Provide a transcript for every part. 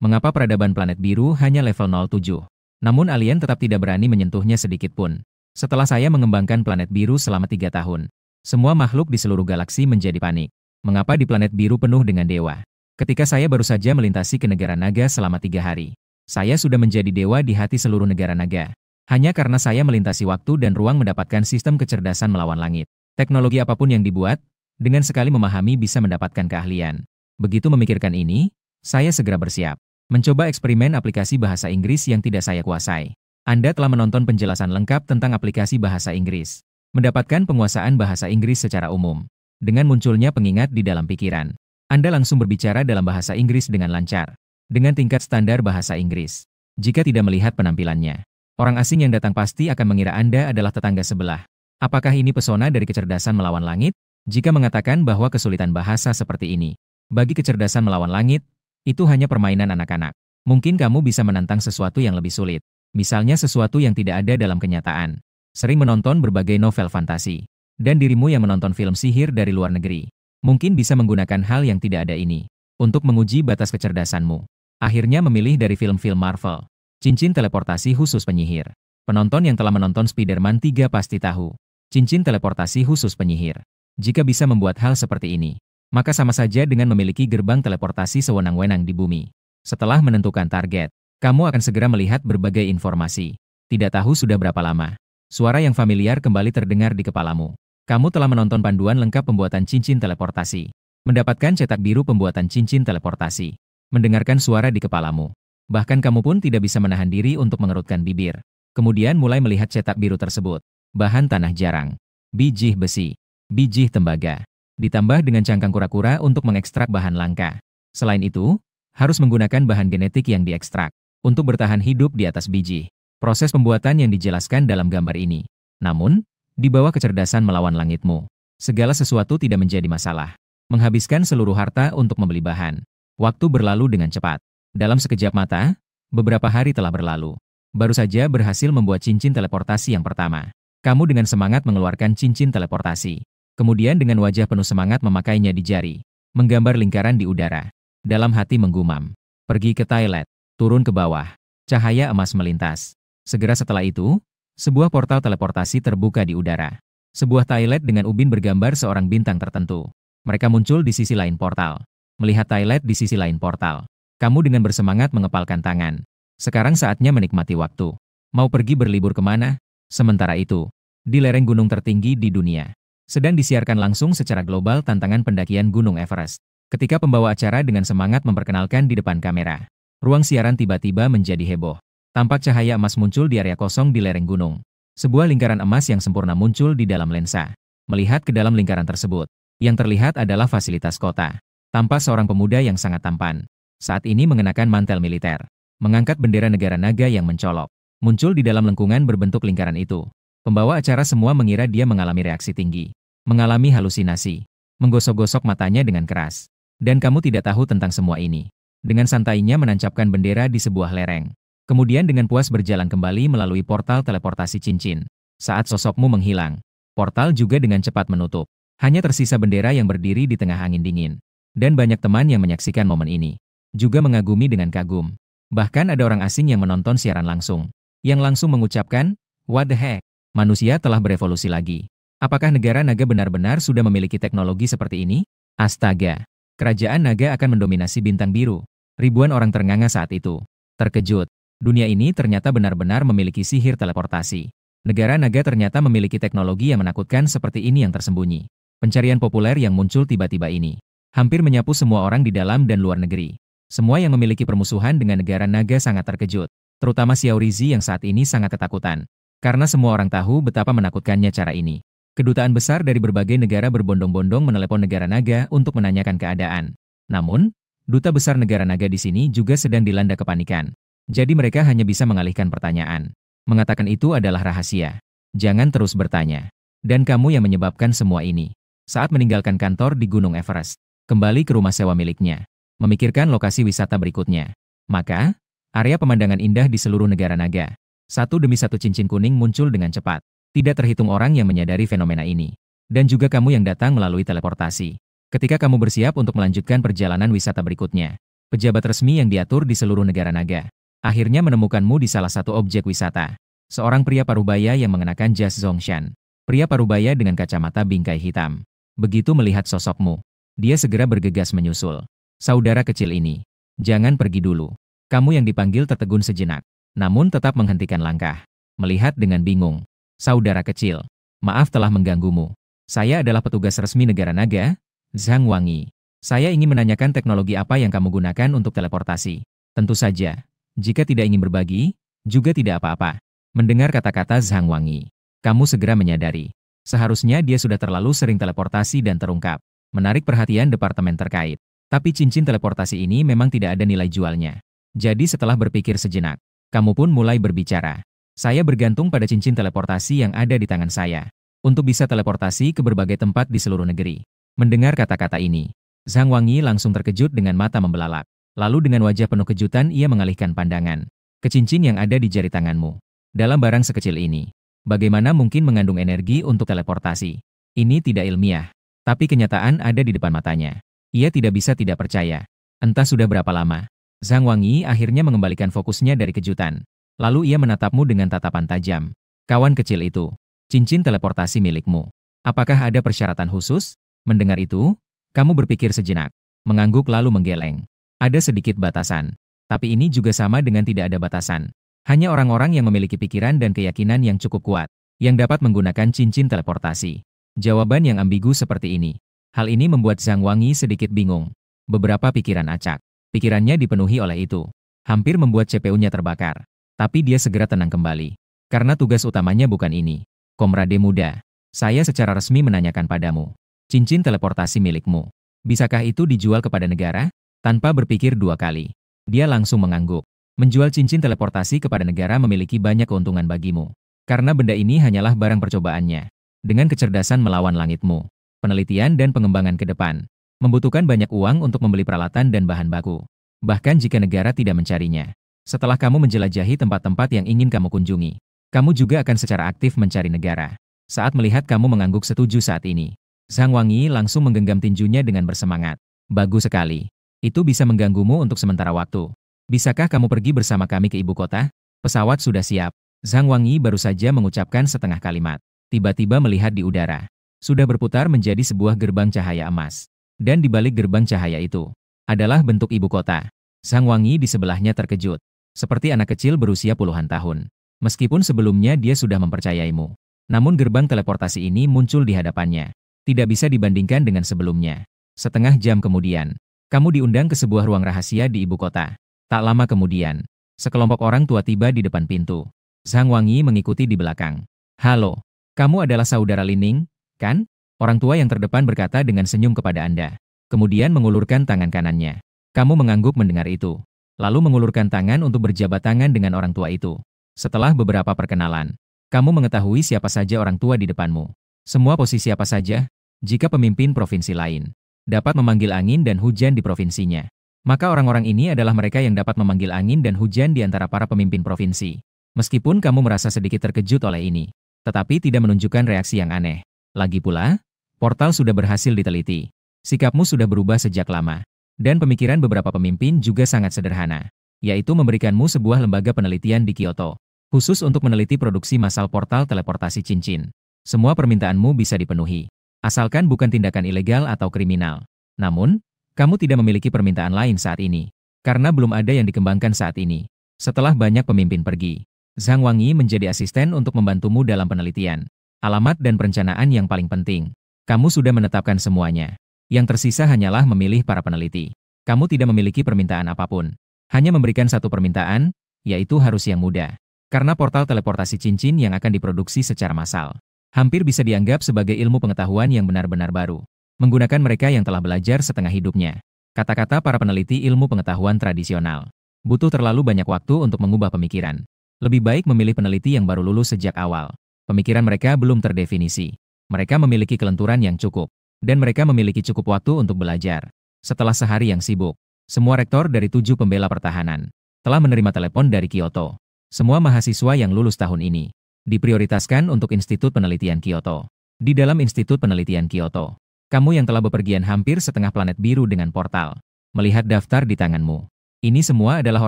Mengapa peradaban planet biru hanya level 07? Namun alien tetap tidak berani menyentuhnya sedikit pun. Setelah saya mengembangkan planet biru selama 3 tahun, semua makhluk di seluruh galaksi menjadi panik. Mengapa di planet biru penuh dengan dewa? Ketika saya baru saja melintasi ke negara naga selama 3 hari, saya sudah menjadi dewa di hati seluruh negara naga. Hanya karena saya melintasi waktu dan ruang mendapatkan sistem kecerdasan melawan langit. Teknologi apapun yang dibuat, dengan sekali memahami bisa mendapatkan keahlian. Begitu memikirkan ini, saya segera bersiap. Mencoba eksperimen aplikasi bahasa Inggris yang tidak saya kuasai. Anda telah menonton penjelasan lengkap tentang aplikasi bahasa Inggris. Mendapatkan penguasaan bahasa Inggris secara umum. Dengan munculnya pengingat di dalam pikiran, Anda langsung berbicara dalam bahasa Inggris dengan lancar. Dengan tingkat standar bahasa Inggris. Jika tidak melihat penampilannya, orang asing yang datang pasti akan mengira Anda adalah tetangga sebelah. Apakah ini pesona dari kecerdasan melawan langit? Jika mengatakan bahwa kesulitan bahasa seperti ini, bagi kecerdasan melawan langit, itu hanya permainan anak-anak. Mungkin kamu bisa menantang sesuatu yang lebih sulit. Misalnya sesuatu yang tidak ada dalam kenyataan. Sering menonton berbagai novel fantasi. Dan dirimu yang menonton film sihir dari luar negeri. Mungkin bisa menggunakan hal yang tidak ada ini. Untuk menguji batas kecerdasanmu. Akhirnya memilih dari film-film Marvel. Cincin teleportasi khusus penyihir. Penonton yang telah menonton Spider-Man 3 pasti tahu. Cincin teleportasi khusus penyihir. Jika bisa membuat hal seperti ini, maka sama saja dengan memiliki gerbang teleportasi sewenang-wenang di bumi. Setelah menentukan target, kamu akan segera melihat berbagai informasi. Tidak tahu sudah berapa lama. Suara yang familiar kembali terdengar di kepalamu. Kamu telah menonton panduan lengkap pembuatan cincin teleportasi. Mendapatkan cetak biru pembuatan cincin teleportasi. Mendengarkan suara di kepalamu. Bahkan kamu pun tidak bisa menahan diri untuk mengerutkan bibir. Kemudian mulai melihat cetak biru tersebut. Bahan tanah jarang. Biji besi. Biji tembaga. Ditambah dengan cangkang kura-kura untuk mengekstrak bahan langka. Selain itu, harus menggunakan bahan genetik yang diekstrak untuk bertahan hidup di atas biji. Proses pembuatan yang dijelaskan dalam gambar ini. Namun, di bawah kecerdasan melawan langitmu, segala sesuatu tidak menjadi masalah. Menghabiskan seluruh harta untuk membeli bahan. Waktu berlalu dengan cepat. Dalam sekejap mata, beberapa hari telah berlalu. Baru saja berhasil membuat cincin teleportasi yang pertama. Kamu dengan semangat mengeluarkan cincin teleportasi. Kemudian dengan wajah penuh semangat memakainya di jari. Menggambar lingkaran di udara. Dalam hati menggumam. Pergi ke toilet. Turun ke bawah. Cahaya emas melintas. Segera setelah itu, sebuah portal teleportasi terbuka di udara. Sebuah toilet dengan ubin bergambar seorang bintang tertentu. Mereka muncul di sisi lain portal. Melihat toilet di sisi lain portal. Kamu dengan bersemangat mengepalkan tangan. Sekarang saatnya menikmati waktu. Mau pergi berlibur kemana? Sementara itu, di lereng gunung tertinggi di dunia. Sedang disiarkan langsung secara global tantangan pendakian Gunung Everest. Ketika pembawa acara dengan semangat memperkenalkan di depan kamera, ruang siaran tiba-tiba menjadi heboh. Tampak cahaya emas muncul di area kosong di lereng gunung. Sebuah lingkaran emas yang sempurna muncul di dalam lensa. Melihat ke dalam lingkaran tersebut, yang terlihat adalah fasilitas kota. Tampak seorang pemuda yang sangat tampan. Saat ini mengenakan mantel militer. Mengangkat bendera negara naga yang mencolok. Muncul di dalam lengkungan berbentuk lingkaran itu. Pembawa acara semua mengira dia mengalami reaksi tinggi. Mengalami halusinasi, menggosok-gosok matanya dengan keras. Dan kamu tidak tahu tentang semua ini. Dengan santainya menancapkan bendera di sebuah lereng. Kemudian dengan puas berjalan kembali melalui portal teleportasi cincin. Saat sosokmu menghilang, portal juga dengan cepat menutup. Hanya tersisa bendera yang berdiri di tengah angin dingin. Dan banyak teman yang menyaksikan momen ini. Juga mengagumi dengan kagum. Bahkan ada orang asing yang menonton siaran langsung. Yang langsung mengucapkan, "What the heck? Manusia telah berevolusi lagi. Apakah negara naga benar-benar sudah memiliki teknologi seperti ini? Astaga! Kerajaan naga akan mendominasi bintang biru." Ribuan orang ternganga saat itu. Terkejut. Dunia ini ternyata benar-benar memiliki sihir teleportasi. Negara naga ternyata memiliki teknologi yang menakutkan seperti ini yang tersembunyi. Pencarian populer yang muncul tiba-tiba ini. Hampir menyapu semua orang di dalam dan luar negeri. Semua yang memiliki permusuhan dengan negara naga sangat terkejut. Terutama Xiao Rizi yang saat ini sangat ketakutan. Karena semua orang tahu betapa menakutkannya cara ini. Kedutaan besar dari berbagai negara berbondong-bondong menelepon negara naga untuk menanyakan keadaan. Namun, duta besar negara naga di sini juga sedang dilanda kepanikan. Jadi mereka hanya bisa mengalihkan pertanyaan. Mengatakan itu adalah rahasia. Jangan terus bertanya. Dan kamu yang menyebabkan semua ini. Saat meninggalkan kantor di Gunung Everest, kembali ke rumah sewa miliknya. Memikirkan lokasi wisata berikutnya. Maka, area pemandangan indah di seluruh negara naga. Satu demi satu cincin kuning muncul dengan cepat. Tidak terhitung orang yang menyadari fenomena ini. Dan juga kamu yang datang melalui teleportasi. Ketika kamu bersiap untuk melanjutkan perjalanan wisata berikutnya, Pejabat resmi yang diatur di seluruh negara naga. Akhirnya menemukanmu di salah satu objek wisata. Seorang pria parubaya yang mengenakan jas Zongshan. Pria parubaya dengan kacamata bingkai hitam. Begitu melihat sosokmu, dia segera bergegas menyusul. Saudara kecil ini, jangan pergi dulu. Kamu yang dipanggil tertegun sejenak, namun tetap menghentikan langkah. Melihat dengan bingung. Saudara kecil, maaf telah mengganggumu. Saya adalah petugas resmi negara naga, Zhang Wangi. Saya ingin menanyakan teknologi apa yang kamu gunakan untuk teleportasi. Tentu saja, jika tidak ingin berbagi, juga tidak apa-apa. Mendengar kata-kata Zhang Wangi, kamu segera menyadari. Seharusnya dia sudah terlalu sering teleportasi dan terungkap. Menarik perhatian departemen terkait. Tapi cincin teleportasi ini memang tidak ada nilai jualnya. Jadi setelah berpikir sejenak, kamu pun mulai berbicara. Saya bergantung pada cincin teleportasi yang ada di tangan saya. Untuk bisa teleportasi ke berbagai tempat di seluruh negeri. Mendengar kata-kata ini, Zhang Wangi langsung terkejut dengan mata membelalak. Lalu dengan wajah penuh kejutan ia mengalihkan pandangan ke cincin yang ada di jari tanganmu. Dalam barang sekecil ini, bagaimana mungkin mengandung energi untuk teleportasi? Ini tidak ilmiah, tapi kenyataan ada di depan matanya. Ia tidak bisa tidak percaya. Entah sudah berapa lama, Zhang Wangi akhirnya mengembalikan fokusnya dari kejutan. Lalu ia menatapmu dengan tatapan tajam. Kawan kecil itu, cincin teleportasi milikmu. Apakah ada persyaratan khusus? Mendengar itu, kamu berpikir sejenak, mengangguk lalu menggeleng. Ada sedikit batasan, tapi ini juga sama dengan tidak ada batasan. Hanya orang-orang yang memiliki pikiran dan keyakinan yang cukup kuat, yang dapat menggunakan cincin teleportasi. Jawaban yang ambigu seperti ini. Hal ini membuat Zhang Wangi sedikit bingung. Beberapa pikiran acak. Pikirannya dipenuhi oleh itu. Hampir membuat CPU-nya terbakar. Tapi dia segera tenang kembali. Karena tugas utamanya bukan ini. Komrade muda, saya secara resmi menanyakan padamu. Cincin teleportasi milikmu. Bisakah itu dijual kepada negara? Tanpa berpikir dua kali. Dia langsung mengangguk. Menjual cincin teleportasi kepada negara memiliki banyak keuntungan bagimu. Karena benda ini hanyalah barang percobaannya. Dengan kecerdasan melawan langitmu, penelitian dan pengembangan ke depan, membutuhkan banyak uang untuk membeli peralatan dan bahan baku. Bahkan jika negara tidak mencarinya. Setelah kamu menjelajahi tempat-tempat yang ingin kamu kunjungi, kamu juga akan secara aktif mencari negara. Saat melihat kamu mengangguk setuju saat ini, Zhang Wangi langsung menggenggam tinjunya dengan bersemangat. Bagus sekali. Itu bisa mengganggumu untuk sementara waktu. Bisakah kamu pergi bersama kami ke ibu kota? Pesawat sudah siap. Zhang Wangi baru saja mengucapkan setengah kalimat. Tiba-tiba melihat di udara. Sudah berputar menjadi sebuah gerbang cahaya emas. Dan di balik gerbang cahaya itu, adalah bentuk ibu kota. Zhang Wangi di sebelahnya terkejut. Seperti anak kecil berusia puluhan tahun. Meskipun sebelumnya dia sudah mempercayaimu. Namun gerbang teleportasi ini muncul di hadapannya. Tidak bisa dibandingkan dengan sebelumnya. Setengah jam kemudian, kamu diundang ke sebuah ruang rahasia di ibu kota. Tak lama kemudian, sekelompok orang tua tiba di depan pintu. Zhang Wangi mengikuti di belakang. Halo, kamu adalah saudara Lining, kan? Orang tua yang terdepan berkata dengan senyum kepada Anda. Kemudian mengulurkan tangan kanannya. Kamu mengangguk mendengar itu. Lalu mengulurkan tangan untuk berjabat tangan dengan orang tua itu. Setelah beberapa perkenalan, kamu mengetahui siapa saja orang tua di depanmu. Semua posisi apa saja, jika pemimpin provinsi lain dapat memanggil angin dan hujan di provinsinya. Maka orang-orang ini adalah mereka yang dapat memanggil angin dan hujan di antara para pemimpin provinsi. Meskipun kamu merasa sedikit terkejut oleh ini, tetapi tidak menunjukkan reaksi yang aneh. Lagi pula, portal sudah berhasil diteliti. Sikapmu sudah berubah sejak lama. Dan pemikiran beberapa pemimpin juga sangat sederhana, yaitu memberikanmu sebuah lembaga penelitian di Kyoto, khusus untuk meneliti produksi massal portal teleportasi cincin. Semua permintaanmu bisa dipenuhi, asalkan bukan tindakan ilegal atau kriminal. Namun, kamu tidak memiliki permintaan lain saat ini, karena belum ada yang dikembangkan saat ini. Setelah banyak pemimpin pergi, Zhang Wangi menjadi asisten untuk membantumu dalam penelitian, alamat dan perencanaan yang paling penting. Kamu sudah menetapkan semuanya. Yang tersisa hanyalah memilih para peneliti. Kamu tidak memiliki permintaan apapun. Hanya memberikan satu permintaan, yaitu harus yang mudah. Karena portal teleportasi cincin yang akan diproduksi secara massal, hampir bisa dianggap sebagai ilmu pengetahuan yang benar-benar baru. Menggunakan mereka yang telah belajar setengah hidupnya. Kata-kata para peneliti ilmu pengetahuan tradisional. Butuh terlalu banyak waktu untuk mengubah pemikiran. Lebih baik memilih peneliti yang baru lulus sejak awal. Pemikiran mereka belum terdefinisi. Mereka memiliki kelenturan yang cukup. Dan mereka memiliki cukup waktu untuk belajar. Setelah sehari yang sibuk, semua rektor dari 7 pembela pertahanan telah menerima telepon dari Kyoto. Semua mahasiswa yang lulus tahun ini diprioritaskan untuk Institut Penelitian Kyoto. Di dalam Institut Penelitian Kyoto, kamu yang telah bepergian hampir setengah planet biru dengan portal, Melihat daftar di tanganmu. Ini semua adalah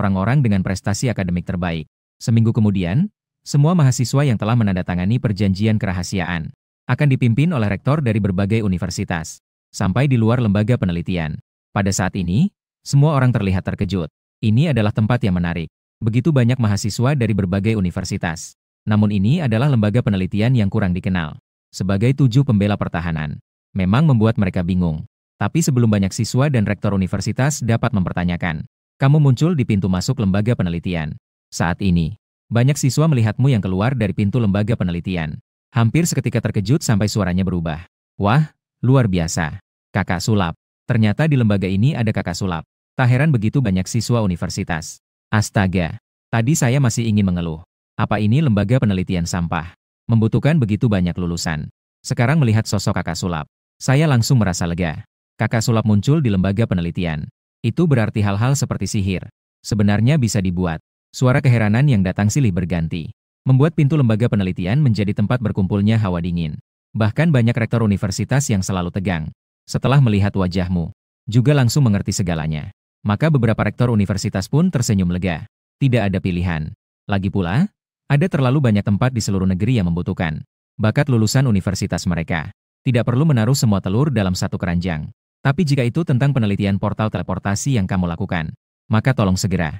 orang-orang dengan prestasi akademik terbaik. Seminggu kemudian, semua mahasiswa yang telah menandatangani perjanjian kerahasiaan akan dipimpin oleh rektor dari berbagai universitas, sampai di luar lembaga penelitian. Pada saat ini, semua orang terlihat terkejut. Ini adalah tempat yang menarik. Begitu banyak mahasiswa dari berbagai universitas. Namun ini adalah lembaga penelitian yang kurang dikenal. Sebagai 7 pembela pertahanan. Memang membuat mereka bingung. Tapi sebelum banyak siswa dan rektor universitas dapat mempertanyakan, kamu muncul di pintu masuk lembaga penelitian. Saat ini, banyak siswa melihatmu yang keluar dari pintu lembaga penelitian. Hampir seketika terkejut sampai suaranya berubah. Wah, luar biasa. Kakak sulap. Ternyata di lembaga ini ada kakak sulap. Tak heran begitu banyak siswa universitas. Astaga, tadi saya masih ingin mengeluh. Apa ini lembaga penelitian sampah? Membutuhkan begitu banyak lulusan. Sekarang melihat sosok kakak sulap, saya langsung merasa lega. Kakak sulap muncul di lembaga penelitian. Itu berarti hal-hal seperti sihir sebenarnya bisa dibuat. Suara keheranan yang datang silih berganti, membuat pintu lembaga penelitian menjadi tempat berkumpulnya hawa dingin. Bahkan banyak rektor universitas yang selalu tegang. Setelah melihat wajahmu, juga langsung mengerti segalanya. Maka beberapa rektor universitas pun tersenyum lega. Tidak ada pilihan. Lagi pula, ada terlalu banyak tempat di seluruh negeri yang membutuhkan bakat lulusan universitas mereka. Tidak perlu menaruh semua telur dalam satu keranjang. Tapi jika itu tentang penelitian portal teleportasi yang kamu lakukan, maka tolong segera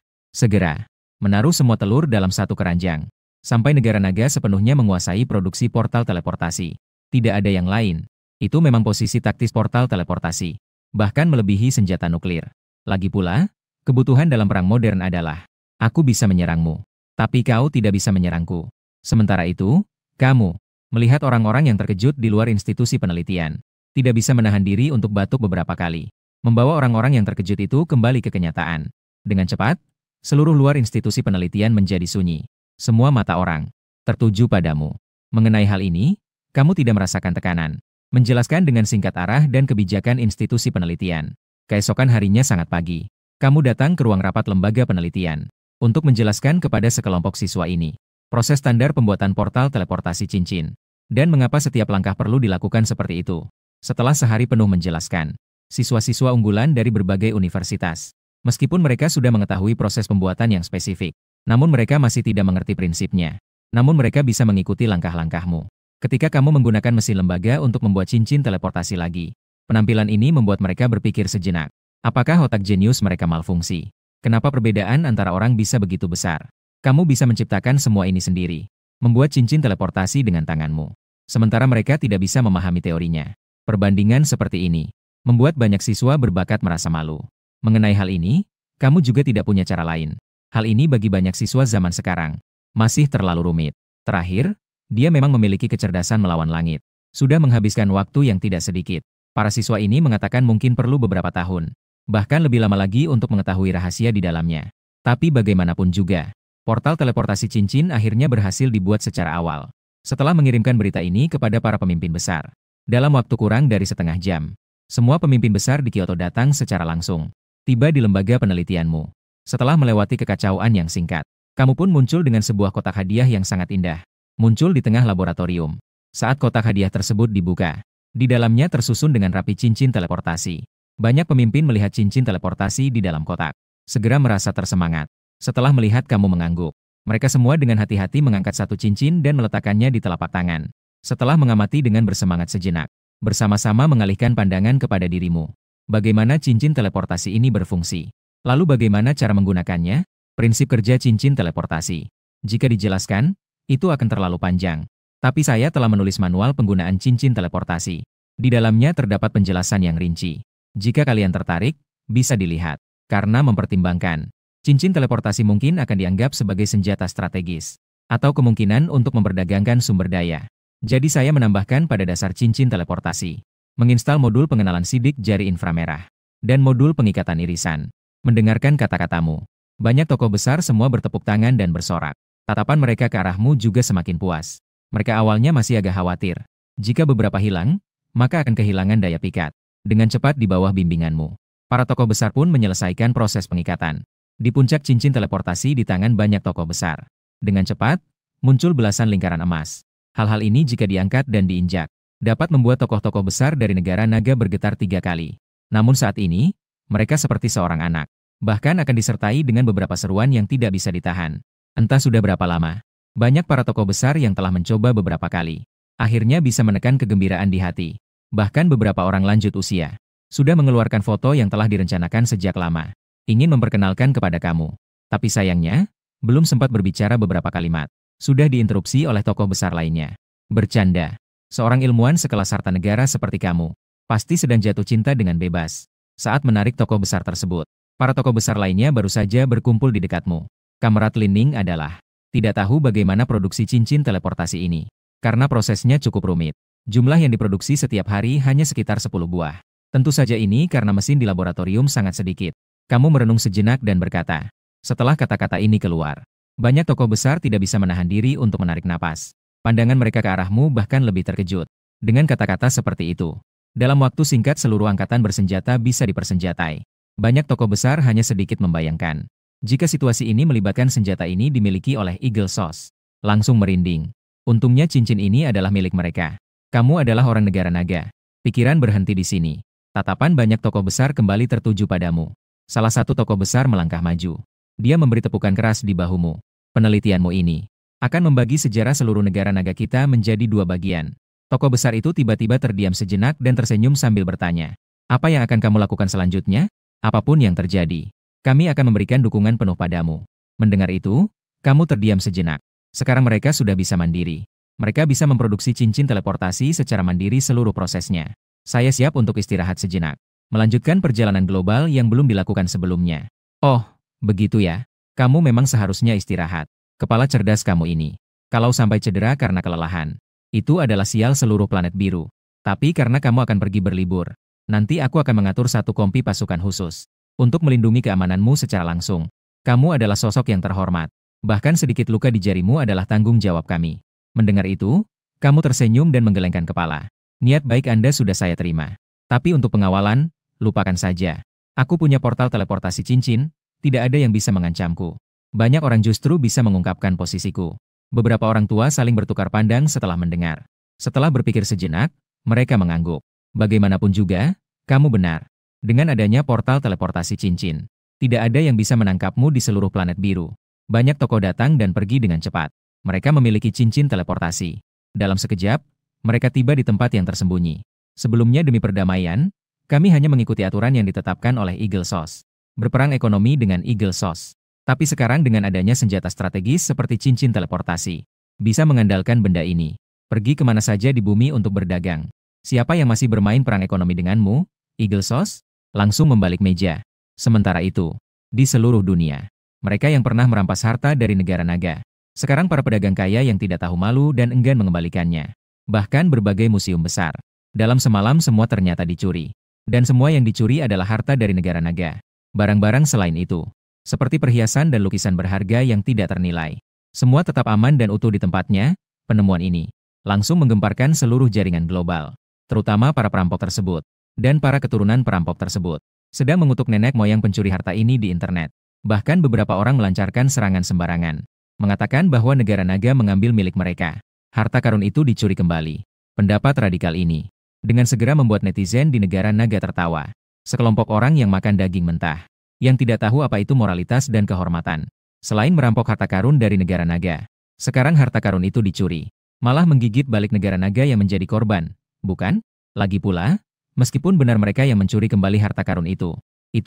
menaruh semua telur dalam satu keranjang. Sampai negara naga sepenuhnya menguasai produksi portal teleportasi. Tidak ada yang lain. Itu memang posisi taktis portal teleportasi. Bahkan melebihi senjata nuklir. Lagi pula, kebutuhan dalam perang modern adalah, aku bisa menyerangmu, tapi kau tidak bisa menyerangku. Sementara itu, kamu, melihat orang-orang yang terkejut di luar institusi penelitian, tidak bisa menahan diri untuk batuk beberapa kali. Membawa orang-orang yang terkejut itu kembali ke kenyataan. Dengan cepat, seluruh luar institusi penelitian menjadi sunyi. Semua mata orang tertuju padamu. Mengenai hal ini, kamu tidak merasakan tekanan. Menjelaskan dengan singkat arah dan kebijakan institusi penelitian. Keesokan harinya sangat pagi. Kamu datang ke ruang rapat lembaga penelitian untuk menjelaskan kepada sekelompok siswa ini proses standar pembuatan portal teleportasi cincin dan mengapa setiap langkah perlu dilakukan seperti itu. Setelah sehari penuh menjelaskan, siswa-siswa unggulan dari berbagai universitas, meskipun mereka sudah mengetahui proses pembuatan yang spesifik, namun mereka masih tidak mengerti prinsipnya. Namun mereka bisa mengikuti langkah-langkahmu. Ketika kamu menggunakan mesin lembaga untuk membuat cincin teleportasi lagi, penampilan ini membuat mereka berpikir sejenak. Apakah otak jenius mereka malfungsi? Kenapa perbedaan antara orang bisa begitu besar? Kamu bisa menciptakan semua ini sendiri. Membuat cincin teleportasi dengan tanganmu. Sementara mereka tidak bisa memahami teorinya. Perbandingan seperti ini membuat banyak siswa berbakat merasa malu. Mengenai hal ini, kamu juga tidak punya cara lain. Hal ini bagi banyak siswa zaman sekarang masih terlalu rumit. Terakhir, dia memang memiliki kecerdasan melawan langit. Sudah menghabiskan waktu yang tidak sedikit. Para siswa ini mengatakan mungkin perlu beberapa tahun, bahkan lebih lama lagi untuk mengetahui rahasia di dalamnya. Tapi bagaimanapun juga, portal teleportasi cincin akhirnya berhasil dibuat secara awal. Setelah mengirimkan berita ini kepada para pemimpin besar, dalam waktu kurang dari setengah jam, semua pemimpin besar di Kyoto datang secara langsung, tiba di lembaga penelitianmu. Setelah melewati kekacauan yang singkat, kamu pun muncul dengan sebuah kotak hadiah yang sangat indah. Muncul di tengah laboratorium. Saat kotak hadiah tersebut dibuka, di dalamnya tersusun dengan rapi cincin teleportasi. Banyak pemimpin melihat cincin teleportasi di dalam kotak. Segera merasa tersemangat. Setelah melihat kamu mengangguk, mereka semua dengan hati-hati mengangkat satu cincin dan meletakkannya di telapak tangan. Setelah mengamati dengan bersemangat sejenak, bersama-sama mengalihkan pandangan kepada dirimu. Bagaimana cincin teleportasi ini berfungsi? Lalu bagaimana cara menggunakannya? Prinsip kerja cincin teleportasi. Jika dijelaskan, itu akan terlalu panjang. Tapi saya telah menulis manual penggunaan cincin teleportasi. Di dalamnya terdapat penjelasan yang rinci. Jika kalian tertarik, bisa dilihat. Karena mempertimbangkan, cincin teleportasi mungkin akan dianggap sebagai senjata strategis. Atau kemungkinan untuk memperdagangkan sumber daya. Jadi saya menambahkan pada dasar cincin teleportasi. Menginstal modul pengenalan sidik jari inframerah. Dan modul pengikatan irisan. Mendengarkan kata-katamu. Banyak tokoh besar semua bertepuk tangan dan bersorak. Tatapan mereka ke arahmu juga semakin puas. Mereka awalnya masih agak khawatir. Jika beberapa hilang, maka akan kehilangan daya pikat. Dengan cepat di bawah bimbinganmu, para tokoh besar pun menyelesaikan proses pengikatan. Di puncak cincin teleportasi di tangan banyak tokoh besar. Dengan cepat, muncul belasan lingkaran emas. Hal-hal ini jika diangkat dan diinjak, dapat membuat tokoh-tokoh besar dari negara naga bergetar 3 kali. Namun saat ini, Mereka seperti seorang anak. Bahkan akan disertai dengan beberapa seruan yang tidak bisa ditahan. Entah sudah berapa lama. Banyak para tokoh besar yang telah mencoba beberapa kali. Akhirnya bisa menekan kegembiraan di hati. Bahkan beberapa orang lanjut usia. Sudah mengeluarkan foto yang telah direncanakan sejak lama. Ingin memperkenalkan kepada kamu. Tapi sayangnya, belum sempat berbicara beberapa kalimat. Sudah diinterupsi oleh tokoh besar lainnya. Bercanda. Seorang ilmuwan sekelas harta negara seperti kamu. Pasti sedang jatuh cinta dengan bebas. Saat menarik tokoh besar tersebut. Para tokoh besar lainnya baru saja berkumpul di dekatmu. Kamrat Lin Ning adalah tidak tahu bagaimana produksi cincin teleportasi ini. Karena prosesnya cukup rumit. Jumlah yang diproduksi setiap hari hanya sekitar 10 buah. Tentu saja ini karena mesin di laboratorium sangat sedikit. Kamu merenung sejenak dan berkata. Setelah kata-kata ini keluar. Banyak tokoh besar tidak bisa menahan diri untuk menarik napas. Pandangan mereka ke arahmu bahkan lebih terkejut. Dengan kata-kata seperti itu. Dalam waktu singkat seluruh angkatan bersenjata bisa dipersenjatai. Banyak tokoh besar hanya sedikit membayangkan. Jika situasi ini melibatkan senjata ini dimiliki oleh Eagle Sauce. Langsung merinding. Untungnya cincin ini adalah milik mereka. Kamu adalah orang negara naga. Pikiran berhenti di sini. Tatapan banyak tokoh besar kembali tertuju padamu. Salah satu tokoh besar melangkah maju. Dia memberi tepukan keras di bahumu. Penelitianmu ini akan membagi sejarah seluruh negara naga kita menjadi 2 bagian. Tokoh besar itu tiba-tiba terdiam sejenak dan tersenyum sambil bertanya. Apa yang akan kamu lakukan selanjutnya? Apapun yang terjadi, kami akan memberikan dukungan penuh padamu. Mendengar itu, kamu terdiam sejenak. Sekarang mereka sudah bisa mandiri. Mereka bisa memproduksi cincin teleportasi secara mandiri seluruh prosesnya. Saya siap untuk istirahat sejenak. Melanjutkan perjalanan global yang belum dilakukan sebelumnya. Oh, begitu ya. Kamu memang seharusnya istirahat. Kepala cerdas kamu ini. Kalau sampai cedera karena kelelahan, itu adalah sial seluruh planet biru. Tapi karena kamu akan pergi berlibur, nanti aku akan mengatur satu kompi pasukan khusus untuk melindungi keamananmu secara langsung. Kamu adalah sosok yang terhormat. Bahkan sedikit luka di jarimu adalah tanggung jawab kami. Mendengar itu, kamu tersenyum dan menggelengkan kepala. Niat baik Anda sudah saya terima. Tapi untuk pengawalan, lupakan saja. Aku punya portal teleportasi cincin, tidak ada yang bisa mengancamku. Banyak orang justru bisa mengungkapkan posisiku. Beberapa orang tua saling bertukar pandang setelah mendengar. Setelah berpikir sejenak, mereka mengangguk. Bagaimanapun juga, kamu benar. Dengan adanya portal teleportasi cincin, tidak ada yang bisa menangkapmu di seluruh planet biru. Banyak tokoh datang dan pergi dengan cepat. Mereka memiliki cincin teleportasi. Dalam sekejap, mereka tiba di tempat yang tersembunyi. Sebelumnya demi perdamaian, kami hanya mengikuti aturan yang ditetapkan oleh Eagle Sauce. Berperang ekonomi dengan Eagle Sauce. Tapi sekarang dengan adanya senjata strategis seperti cincin teleportasi, bisa mengandalkan benda ini. Pergi kemana saja di bumi untuk berdagang. Siapa yang masih bermain perang ekonomi denganmu, Eagle Sauce? Langsung membalik meja. Sementara itu, di seluruh dunia, mereka yang pernah merampas harta dari negara naga. Sekarang para pedagang kaya yang tidak tahu malu dan enggan mengembalikannya. Bahkan berbagai museum besar. Dalam semalam semua ternyata dicuri. Dan semua yang dicuri adalah harta dari negara naga. Barang-barang selain itu, seperti perhiasan dan lukisan berharga yang tidak ternilai. Semua tetap aman dan utuh di tempatnya. Penemuan ini langsung menggemparkan seluruh jaringan global. Terutama para perampok tersebut, dan para keturunan perampok tersebut, sedang mengutuk nenek moyang pencuri harta ini di internet. Bahkan beberapa orang melancarkan serangan sembarangan, mengatakan bahwa negara naga mengambil milik mereka. Harta karun itu dicuri kembali. Pendapat radikal ini, dengan segera membuat netizen di negara naga tertawa. Sekelompok orang yang makan daging mentah, yang tidak tahu apa itu moralitas dan kehormatan. Selain merampok harta karun dari negara naga, sekarang harta karun itu dicuri, malah menggigit balik negara naga yang menjadi korban. Bukan? Lagi pula, meskipun benar mereka yang mencuri kembali harta karun itu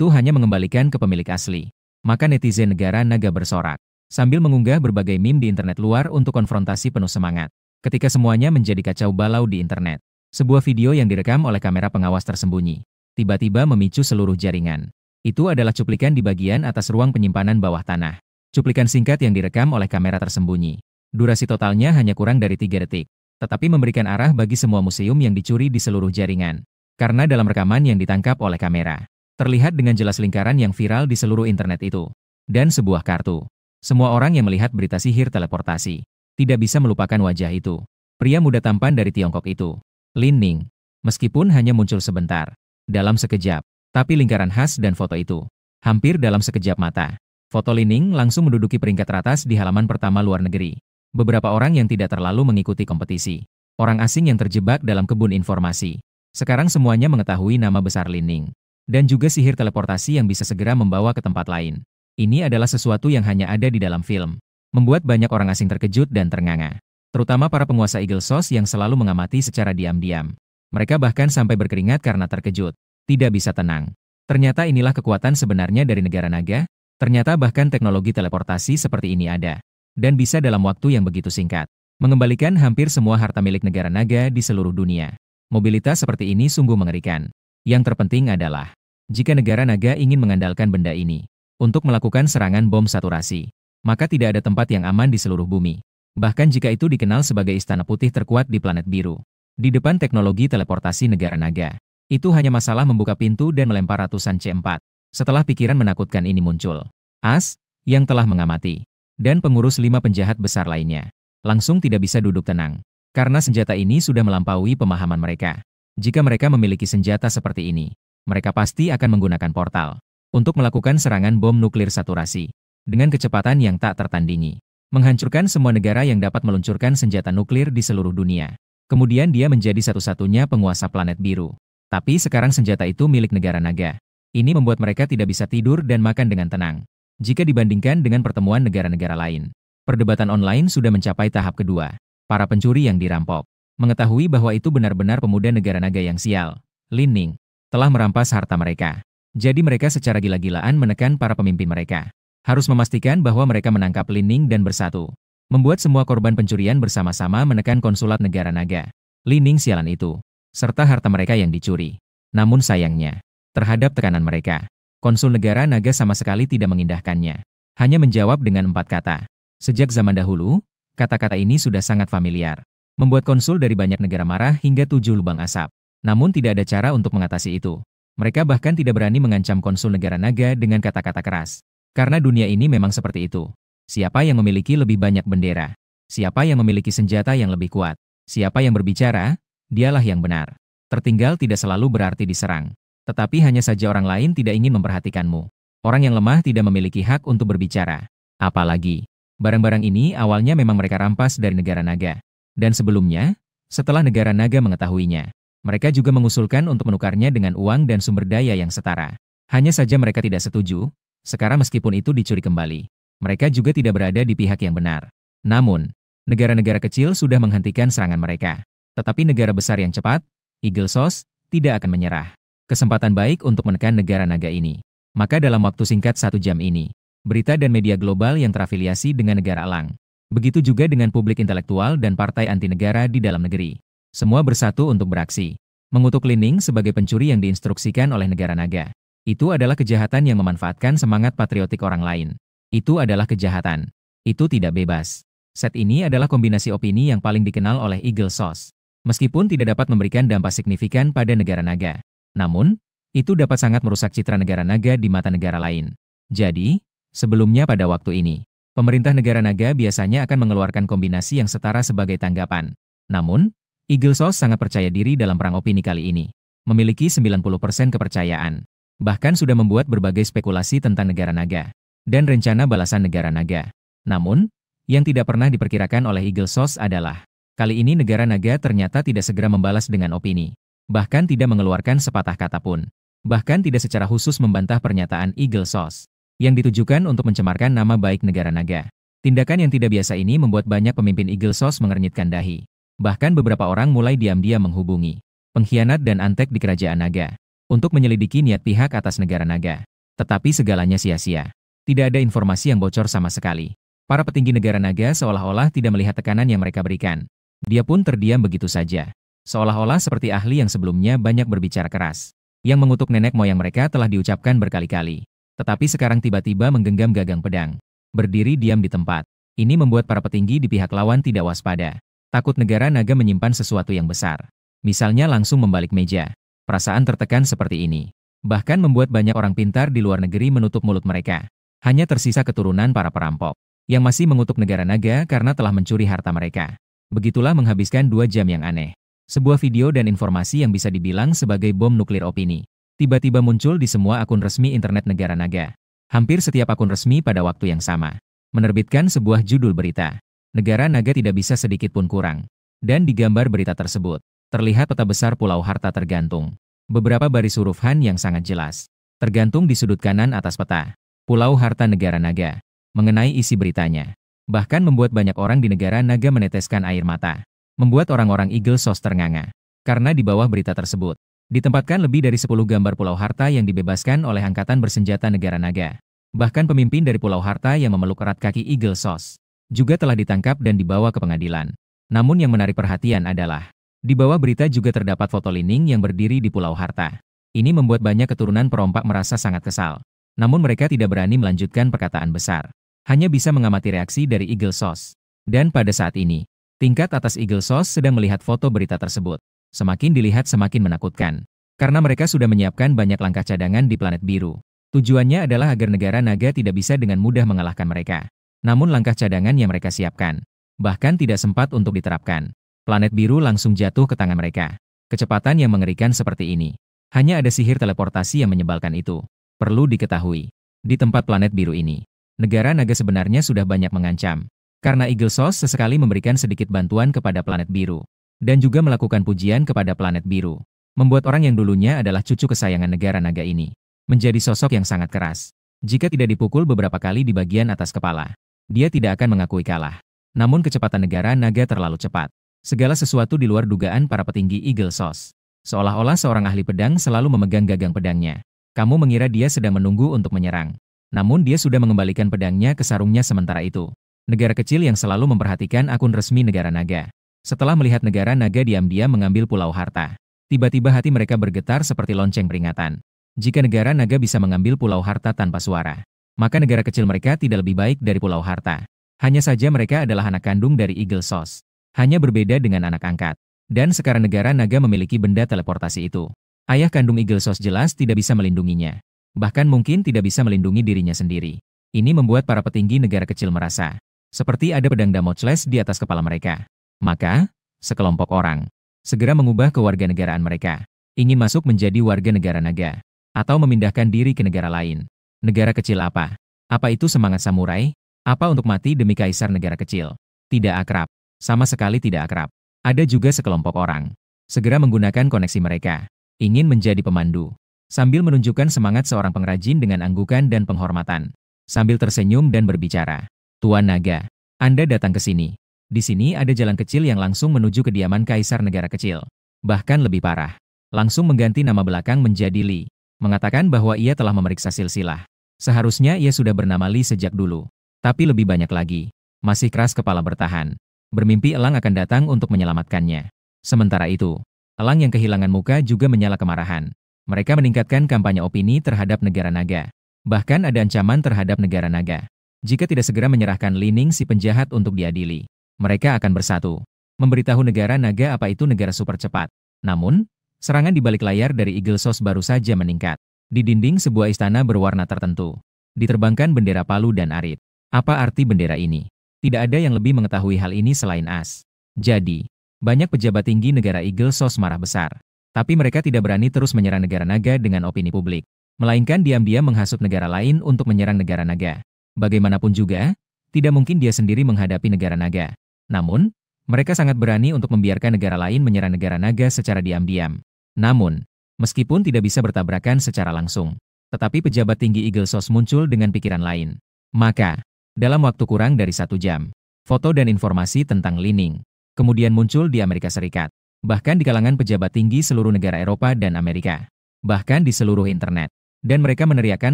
hanya mengembalikan ke pemilik asli. Maka netizen negara naga bersorak, sambil mengunggah berbagai meme di internet luar untuk konfrontasi penuh semangat. Ketika semuanya menjadi kacau balau di internet, sebuah video yang direkam oleh kamera pengawas tersembunyi, tiba-tiba memicu seluruh jaringan. Itu adalah cuplikan di bagian atas ruang penyimpanan bawah tanah. Cuplikan singkat yang direkam oleh kamera tersembunyi. Durasi totalnya hanya kurang dari 3 detik. Tetapi memberikan arah bagi semua museum yang dicuri di seluruh jaringan. Karena dalam rekaman yang ditangkap oleh kamera, terlihat dengan jelas lingkaran yang viral di seluruh internet itu. Dan sebuah kartu. Semua orang yang melihat berita sihir teleportasi tidak bisa melupakan wajah itu. Pria muda tampan dari Tiongkok itu, Lin Ning. Meskipun hanya muncul sebentar, dalam sekejap, tapi lingkaran khas dan foto itu, hampir dalam sekejap mata. Foto Lin Ning langsung menduduki peringkat teratas di halaman pertama luar negeri. Beberapa orang yang tidak terlalu mengikuti kompetisi. Orang asing yang terjebak dalam kebun informasi. Sekarang semuanya mengetahui nama besar Lin Ning. Dan juga sihir teleportasi yang bisa segera membawa ke tempat lain. Ini adalah sesuatu yang hanya ada di dalam film. Membuat banyak orang asing terkejut dan ternganga. Terutama para penguasa Eagle Source yang selalu mengamati secara diam-diam. Mereka bahkan sampai berkeringat karena terkejut. Tidak bisa tenang. Ternyata inilah kekuatan sebenarnya dari negara naga. Ternyata bahkan teknologi teleportasi seperti ini ada. Dan bisa dalam waktu yang begitu singkat. Mengembalikan hampir semua harta milik negara naga di seluruh dunia. Mobilitas seperti ini sungguh mengerikan. Yang terpenting adalah, jika negara naga ingin mengandalkan benda ini untuk melakukan serangan bom saturasi, maka tidak ada tempat yang aman di seluruh bumi. Bahkan jika itu dikenal sebagai istana putih terkuat di planet biru. Di depan teknologi teleportasi negara naga. Itu hanya masalah membuka pintu dan melempar ratusan C4. Setelah pikiran menakutkan ini muncul, As, yang telah mengamati, dan pengurus 5 penjahat besar lainnya, langsung tidak bisa duduk tenang. Karena senjata ini sudah melampaui pemahaman mereka. Jika mereka memiliki senjata seperti ini, mereka pasti akan menggunakan portal untuk melakukan serangan bom nuklir saturasi dengan kecepatan yang tak tertandingi, menghancurkan semua negara yang dapat meluncurkan senjata nuklir di seluruh dunia. Kemudian dia menjadi satu-satunya penguasa planet biru. Tapi sekarang senjata itu milik negara naga. Ini membuat mereka tidak bisa tidur dan makan dengan tenang. Jika dibandingkan dengan pertemuan negara-negara lain, perdebatan online sudah mencapai tahap kedua. Para pencuri yang dirampok mengetahui bahwa itu benar-benar pemuda negara naga yang sial, Lin Ning, telah merampas harta mereka. Jadi mereka secara gila-gilaan menekan para pemimpin mereka. Harus memastikan bahwa mereka menangkap Lin Ning dan bersatu. Membuat semua korban pencurian bersama-sama menekan konsulat negara naga. Lin Ning sialan itu, serta harta mereka yang dicuri. Namun sayangnya, terhadap tekanan mereka, konsul negara naga sama sekali tidak mengindahkannya. Hanya menjawab dengan 4 kata. Sejak zaman dahulu, kata-kata ini sudah sangat familiar. Membuat konsul dari banyak negara marah hingga 7 lubang asap. Namun tidak ada cara untuk mengatasi itu. Mereka bahkan tidak berani mengancam konsul negara naga dengan kata-kata keras. Karena dunia ini memang seperti itu. Siapa yang memiliki lebih banyak bendera? Siapa yang memiliki senjata yang lebih kuat? Siapa yang berbicara? Dialah yang benar. Tertinggal tidak selalu berarti diserang. Tetapi hanya saja orang lain tidak ingin memperhatikanmu. Orang yang lemah tidak memiliki hak untuk berbicara. Apalagi, barang-barang ini awalnya memang mereka rampas dari negara naga. Dan sebelumnya, setelah negara naga mengetahuinya, mereka juga mengusulkan untuk menukarnya dengan uang dan sumber daya yang setara. Hanya saja mereka tidak setuju. Sekarang meskipun itu dicuri kembali, mereka juga tidak berada di pihak yang benar. Namun, negara-negara kecil sudah menghentikan serangan mereka. Tetapi negara besar yang cepat, Eagle Source, tidak akan menyerah. Kesempatan baik untuk menekan negara naga ini. Maka dalam waktu singkat 1 jam ini, berita dan media global yang terafiliasi dengan negara elang. Begitu juga dengan publik intelektual dan partai anti negara di dalam negeri. Semua bersatu untuk beraksi. Mengutuk Lin Ning sebagai pencuri yang diinstruksikan oleh negara naga. Itu adalah kejahatan yang memanfaatkan semangat patriotik orang lain. Itu adalah kejahatan. Itu tidak bebas. Set ini adalah kombinasi opini yang paling dikenal oleh Eagle Source. Meskipun tidak dapat memberikan dampak signifikan pada negara naga. Namun, itu dapat sangat merusak citra negara naga di mata negara lain. Jadi, sebelumnya pada waktu ini, pemerintah negara naga biasanya akan mengeluarkan kombinasi yang setara sebagai tanggapan. Namun, Eagle Source sangat percaya diri dalam perang opini kali ini. Memiliki 90% kepercayaan. Bahkan sudah membuat berbagai spekulasi tentang negara naga. Dan rencana balasan negara naga. Namun, yang tidak pernah diperkirakan oleh Eagle Source adalah, kali ini negara naga ternyata tidak segera membalas dengan opini. Bahkan tidak mengeluarkan sepatah kata pun. Bahkan tidak secara khusus membantah pernyataan Eagle Source. Yang ditujukan untuk mencemarkan nama baik negara naga. Tindakan yang tidak biasa ini membuat banyak pemimpin Eagle Source mengernyitkan dahi. Bahkan beberapa orang mulai diam-diam menghubungi pengkhianat dan antek di kerajaan naga untuk menyelidiki niat pihak atas negara naga. Tetapi segalanya sia-sia. Tidak ada informasi yang bocor sama sekali. Para petinggi negara naga seolah-olah tidak melihat tekanan yang mereka berikan. Dia pun terdiam begitu saja. Seolah-olah seperti ahli yang sebelumnya banyak berbicara keras. Yang mengutuk nenek moyang mereka telah diucapkan berkali-kali. Tetapi sekarang tiba-tiba menggenggam gagang pedang. Berdiri diam di tempat. Ini membuat para petinggi di pihak lawan tidak waspada. Takut negara naga menyimpan sesuatu yang besar. Misalnya langsung membalik meja. Perasaan tertekan seperti ini. Bahkan membuat banyak orang pintar di luar negeri menutup mulut mereka. Hanya tersisa keturunan para perampok. Yang masih mengutuk negara naga karena telah mencuri harta mereka. Begitulah menghabiskan 2 jam yang aneh. Sebuah video dan informasi yang bisa dibilang sebagai bom nuklir opini. Tiba-tiba muncul di semua akun resmi internet negara naga. Hampir setiap akun resmi pada waktu yang sama. Menerbitkan sebuah judul berita. Negara naga tidak bisa sedikit pun kurang. Dan di gambar berita tersebut, terlihat peta besar pulau harta tergantung. Beberapa baris huruf Han yang sangat jelas. Tergantung di sudut kanan atas peta. Pulau Harta Negara Naga. Mengenai isi beritanya. Bahkan membuat banyak orang di negara naga meneteskan air mata. Membuat orang-orang Eagle Source ternganga. Karena di bawah berita tersebut, ditempatkan lebih dari 10 gambar Pulau Harta yang dibebaskan oleh Angkatan Bersenjata Negara Naga. Bahkan pemimpin dari Pulau Harta yang memeluk erat kaki Eagle Source juga telah ditangkap dan dibawa ke pengadilan. Namun yang menarik perhatian adalah, di bawah berita juga terdapat foto Li Ning yang berdiri di Pulau Harta. Ini membuat banyak keturunan perompak merasa sangat kesal. Namun mereka tidak berani melanjutkan perkataan besar. Hanya bisa mengamati reaksi dari Eagle Source. Dan pada saat ini, tingkat atas Eagle Source sedang melihat foto berita tersebut. Semakin dilihat semakin menakutkan. Karena mereka sudah menyiapkan banyak langkah cadangan di planet biru. Tujuannya adalah agar negara naga tidak bisa dengan mudah mengalahkan mereka. Namun langkah cadangan yang mereka siapkan, bahkan tidak sempat untuk diterapkan. Planet biru langsung jatuh ke tangan mereka. Kecepatan yang mengerikan seperti ini. Hanya ada sihir teleportasi yang menyebalkan itu. Perlu diketahui, di tempat planet biru ini, negara naga sebenarnya sudah banyak mengancam. Karena Eagle Source sesekali memberikan sedikit bantuan kepada planet biru. Dan juga melakukan pujian kepada planet biru. Membuat orang yang dulunya adalah cucu kesayangan negara naga ini menjadi sosok yang sangat keras. Jika tidak dipukul beberapa kali di bagian atas kepala, dia tidak akan mengakui kalah. Namun kecepatan negara naga terlalu cepat. Segala sesuatu di luar dugaan para petinggi Eagle Source. Seolah-olah seorang ahli pedang selalu memegang gagang pedangnya. Kamu mengira dia sedang menunggu untuk menyerang. Namun dia sudah mengembalikan pedangnya ke sarungnya sementara itu. Negara kecil yang selalu memperhatikan akun resmi negara naga. Setelah melihat negara naga diam-diam mengambil Pulau Harta, tiba-tiba hati mereka bergetar seperti lonceng peringatan. Jika negara naga bisa mengambil Pulau Harta tanpa suara, maka negara kecil mereka tidak lebih baik dari Pulau Harta. Hanya saja mereka adalah anak kandung dari Eagle Source. Hanya berbeda dengan anak angkat. Dan sekarang negara naga memiliki benda teleportasi itu. Ayah kandung Eagle Source jelas tidak bisa melindunginya. Bahkan mungkin tidak bisa melindungi dirinya sendiri. Ini membuat para petinggi negara kecil merasa seperti ada pedang Damocles di atas kepala mereka. Maka, sekelompok orang segera mengubah kewarganegaraan mereka. Ingin masuk menjadi warga negara naga. Atau memindahkan diri ke negara lain. Negara kecil apa? Apa itu semangat samurai? Apa untuk mati demi kaisar negara kecil? Tidak akrab. Sama sekali tidak akrab. Ada juga sekelompok orang. Segera menggunakan koneksi mereka. Ingin menjadi pemandu. Sambil menunjukkan semangat seorang pengrajin dengan anggukan dan penghormatan. Sambil tersenyum dan berbicara. Tuan Naga, Anda datang ke sini. Di sini ada jalan kecil yang langsung menuju kediaman kaisar negara kecil. Bahkan lebih parah. Langsung mengganti nama belakang menjadi Li. Mengatakan bahwa ia telah memeriksa silsilah. Seharusnya ia sudah bernama Li sejak dulu. Tapi lebih banyak lagi. Masih keras kepala bertahan. Bermimpi elang akan datang untuk menyelamatkannya. Sementara itu, elang yang kehilangan muka juga menyala kemarahan. Mereka meningkatkan kampanye opini terhadap negara naga. Bahkan ada ancaman terhadap negara naga. Jika tidak segera menyerahkan Li Ning si penjahat untuk diadili, mereka akan bersatu. Memberitahu negara naga apa itu negara super cepat. Namun, serangan di balik layar dari Eagle Source baru saja meningkat. Di dinding sebuah istana berwarna tertentu, diterbangkan bendera Palu dan Arit. Apa arti bendera ini? Tidak ada yang lebih mengetahui hal ini selain As. Jadi, banyak pejabat tinggi negara Eagle Source marah besar. Tapi mereka tidak berani terus menyerang negara naga dengan opini publik. Melainkan diam-diam menghasut negara lain untuk menyerang negara naga. Bagaimanapun juga, tidak mungkin dia sendiri menghadapi negara naga. Namun, mereka sangat berani untuk membiarkan negara lain menyerang negara naga secara diam-diam. Namun, meskipun tidak bisa bertabrakan secara langsung, tetapi pejabat tinggi Eagle Source muncul dengan pikiran lain. Maka, dalam waktu kurang dari 1 jam, foto dan informasi tentang Li Ning kemudian muncul di Amerika Serikat, bahkan di kalangan pejabat tinggi seluruh negara Eropa dan Amerika, bahkan di seluruh internet. Dan mereka meneriakkan